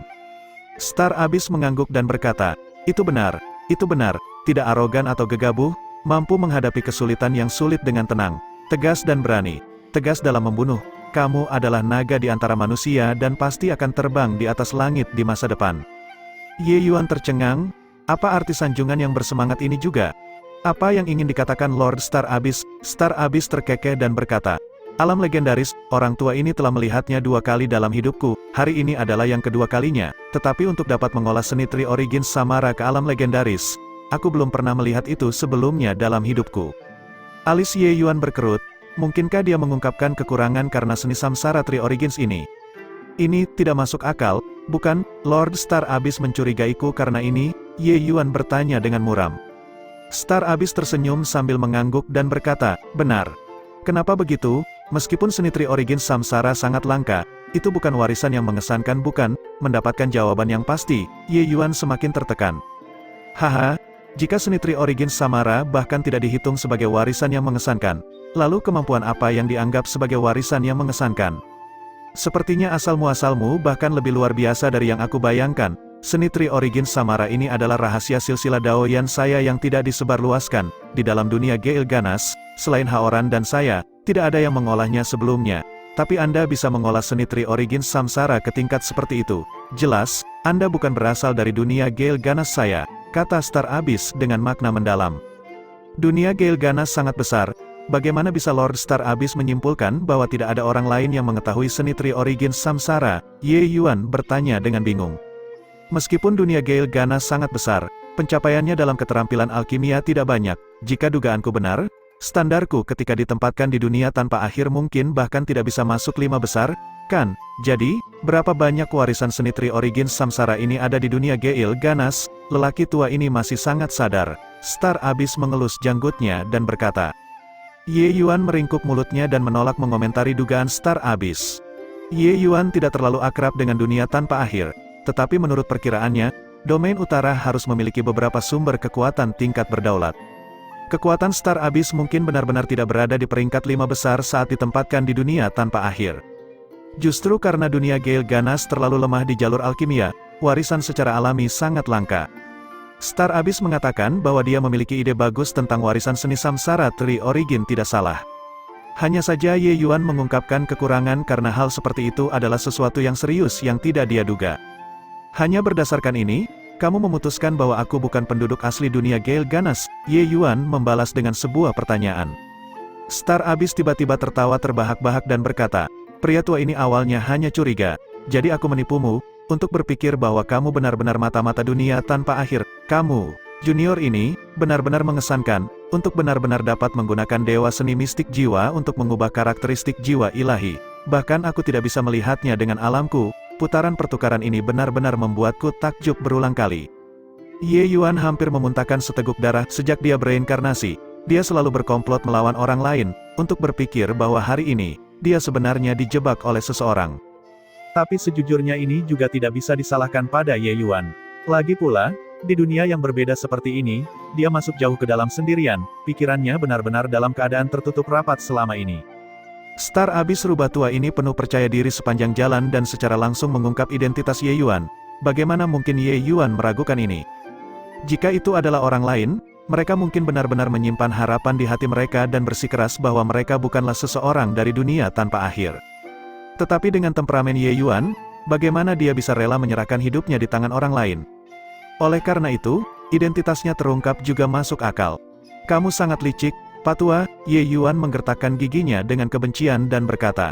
B: Star Abyss mengangguk dan berkata, itu benar, tidak arogan atau gegabah, mampu menghadapi kesulitan yang sulit dengan tenang, tegas dan berani, tegas dalam membunuh. Kamu adalah naga di antara manusia dan pasti akan terbang di atas langit di masa depan." Ye Yuan tercengang, apa arti sanjungan yang bersemangat ini juga? Apa yang ingin dikatakan Lord Star Abyss? Star Abyss terkekeh dan berkata, "Alam legendaris, orang tua ini telah melihatnya 2 kali dalam hidupku, hari ini adalah yang kedua kalinya, tetapi untuk dapat mengolah seni Three Origins Samara ke alam legendaris, aku belum pernah melihat itu sebelumnya dalam hidupku." Alis Ye Yuan berkerut, mungkinkah dia mengungkapkan kekurangan karena seni Samsara Three Origins ini? "Ini tidak masuk akal, bukan?" Lord Star Abyss mencurigaiku karena ini, Ye Yuan bertanya dengan muram. Star Abyss tersenyum sambil mengangguk dan berkata, "Benar. Kenapa begitu? Meskipun seni Three Origins Samsara sangat langka, itu bukan warisan yang mengesankan bukan?" Mendapatkan jawaban yang pasti, Ye Yuan semakin tertekan. "Haha, jika seni Three Origins Samara bahkan tidak dihitung sebagai warisan yang mengesankan, lalu kemampuan apa yang dianggap sebagai warisan yang mengesankan? Sepertinya asal-muasalmu bahkan lebih luar biasa dari yang aku bayangkan. Seni Three Origins Samara ini adalah rahasia silsilah Daoyan saya yang tidak disebarluaskan. Di dalam dunia Gale Ganas, selain Haoran dan saya, tidak ada yang mengolahnya sebelumnya. Tapi Anda bisa mengolah seni Three Origins Samsara ke tingkat seperti itu. Jelas, Anda bukan berasal dari dunia Gale Ganas saya," kata Star Abyss dengan makna mendalam. Dunia Gale Ganas sangat besar. Bagaimana bisa Lord Star Abyss menyimpulkan bahwa tidak ada orang lain yang mengetahui seni Three Origins Samsara? Ye Yuan bertanya dengan bingung. Meskipun dunia Gale Ganas sangat besar, pencapaiannya dalam keterampilan alkimia tidak banyak. Jika dugaanku benar, standarku ketika ditempatkan di dunia tanpa akhir mungkin bahkan tidak bisa masuk 5 besar, kan? Jadi, berapa banyak warisan seni Three Origins Samsara ini ada di dunia Gale Ganas? Lelaki tua ini masih sangat sadar. Star Abyss mengelus janggutnya dan berkata. Ye Yuan meringkuk mulutnya dan menolak mengomentari dugaan Star Abyss. Ye Yuan tidak terlalu akrab dengan dunia tanpa akhir. Tetapi menurut perkiraannya, domain utara harus memiliki beberapa sumber kekuatan tingkat berdaulat. Kekuatan Star Abyss mungkin benar-benar tidak berada di peringkat 5 besar saat ditempatkan di dunia tanpa akhir. Justru karena dunia Gale Ganas terlalu lemah di jalur alkimia, warisan secara alami sangat langka. Star Abyss mengatakan bahwa dia memiliki ide bagus tentang warisan seni Samsara Three Origins tidak salah. Hanya saja Ye Yuan mengungkapkan kekurangan karena hal seperti itu adalah sesuatu yang serius yang tidak dia duga. Hanya berdasarkan ini, kamu memutuskan bahwa aku bukan penduduk asli dunia Gale Ganas? Ye Yuan membalas dengan sebuah pertanyaan. Star Abyss tiba-tiba tertawa terbahak-bahak dan berkata, pria tua ini awalnya hanya curiga, jadi aku menipumu, untuk berpikir bahwa kamu benar-benar mata-mata dunia tanpa akhir. Kamu, junior ini, benar-benar mengesankan, untuk benar-benar dapat menggunakan dewa seni mistik jiwa untuk mengubah karakteristik jiwa ilahi. Bahkan aku tidak bisa melihatnya dengan alamku, putaran pertukaran ini benar-benar membuatku takjub berulang kali. Ye Yuan hampir memuntahkan seteguk darah sejak dia bereinkarnasi. Dia selalu berkomplot melawan orang lain, untuk berpikir bahwa hari ini, dia sebenarnya dijebak oleh seseorang.
A: Tapi sejujurnya ini juga tidak bisa disalahkan pada Ye Yuan. Lagi pula, di dunia yang berbeda seperti ini, dia masuk jauh ke dalam sendirian, pikirannya benar-benar dalam keadaan tertutup rapat selama ini.
B: Star Abyss rubah tua ini penuh percaya diri sepanjang jalan dan secara langsung mengungkap identitas Ye Yuan. Bagaimana mungkin Ye Yuan meragukan ini? Jika itu adalah orang lain, mereka mungkin benar-benar menyimpan harapan di hati mereka dan bersikeras bahwa mereka bukanlah seseorang dari dunia tanpa akhir. Tetapi dengan temperamen Ye Yuan, bagaimana dia bisa rela menyerahkan hidupnya di tangan orang lain? Oleh karena itu, identitasnya terungkap juga masuk akal. Kamu sangat licik, Pak Tua. Ye Yuan menggertakkan giginya dengan kebencian dan berkata.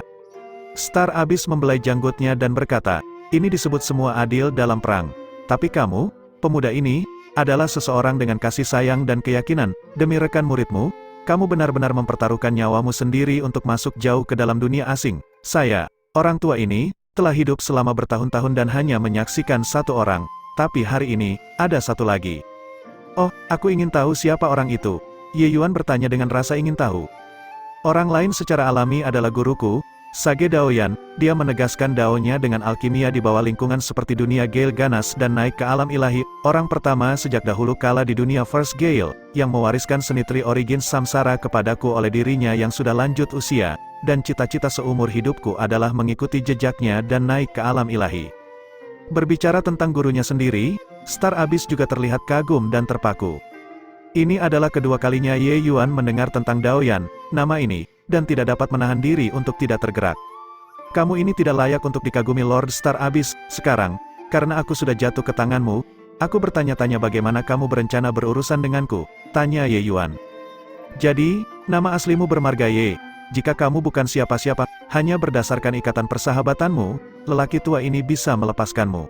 B: Star Abyss membelai janggutnya dan berkata, ini disebut semua adil dalam perang. Tapi kamu, pemuda ini, adalah seseorang dengan kasih sayang dan keyakinan. Demi rekan muridmu, kamu benar-benar mempertaruhkan nyawamu sendiri untuk masuk jauh ke dalam dunia asing. Saya, orang tua ini, telah hidup selama bertahun-tahun dan hanya menyaksikan satu orang. Tapi hari ini, ada satu lagi. Oh, aku ingin tahu siapa orang itu. Ye Yuan bertanya dengan rasa ingin tahu. Orang lain secara alami adalah guruku, Sage Daoyan. Dia menegaskan daonya dengan alkimia di bawah lingkungan seperti dunia Gale Ganas dan naik ke alam ilahi. Orang pertama sejak dahulu kala di dunia First Gale, yang mewariskan seni Tri Origin Samsara kepadaku oleh dirinya yang sudah lanjut usia, dan cita-cita seumur hidupku adalah mengikuti jejaknya dan naik ke alam ilahi. Berbicara tentang gurunya sendiri, Star Abyss juga terlihat kagum dan terpaku. Ini adalah kedua kalinya Ye Yuan mendengar tentang Daoyan, nama ini, dan tidak dapat menahan diri untuk tidak tergerak. Kamu ini tidak layak untuk dikagumi Lord Star Abyss. Sekarang, karena aku sudah jatuh ke tanganmu, aku bertanya-tanya bagaimana kamu berencana berurusan denganku, tanya Ye Yuan. Jadi, nama aslimu bermarga Ye. Jika kamu bukan siapa-siapa, hanya berdasarkan ikatan persahabatanmu, lelaki tua ini bisa melepaskanmu.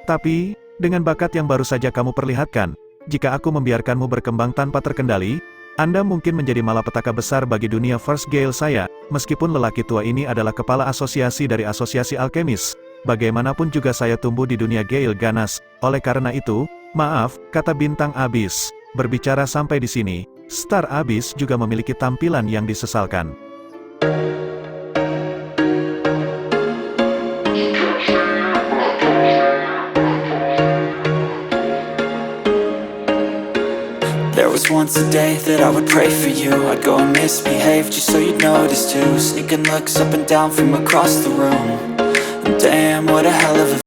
B: Tapi, dengan bakat yang baru saja kamu perlihatkan, jika aku membiarkanmu berkembang tanpa terkendali, Anda mungkin menjadi malapetaka besar bagi dunia First Gale saya. Meskipun lelaki tua ini adalah kepala asosiasi dari asosiasi alkemis, bagaimanapun juga saya tumbuh di dunia Gale Ganas. Oleh karena itu, maaf, kata bintang Abyss. Berbicara sampai di sini, Star Abyss juga memiliki tampilan yang disesalkan.
C: There was once a day that I would pray for you. I'd go and misbehave just so you'd notice too. Sneaking looks up and down from across the room. And damn, what a hell of a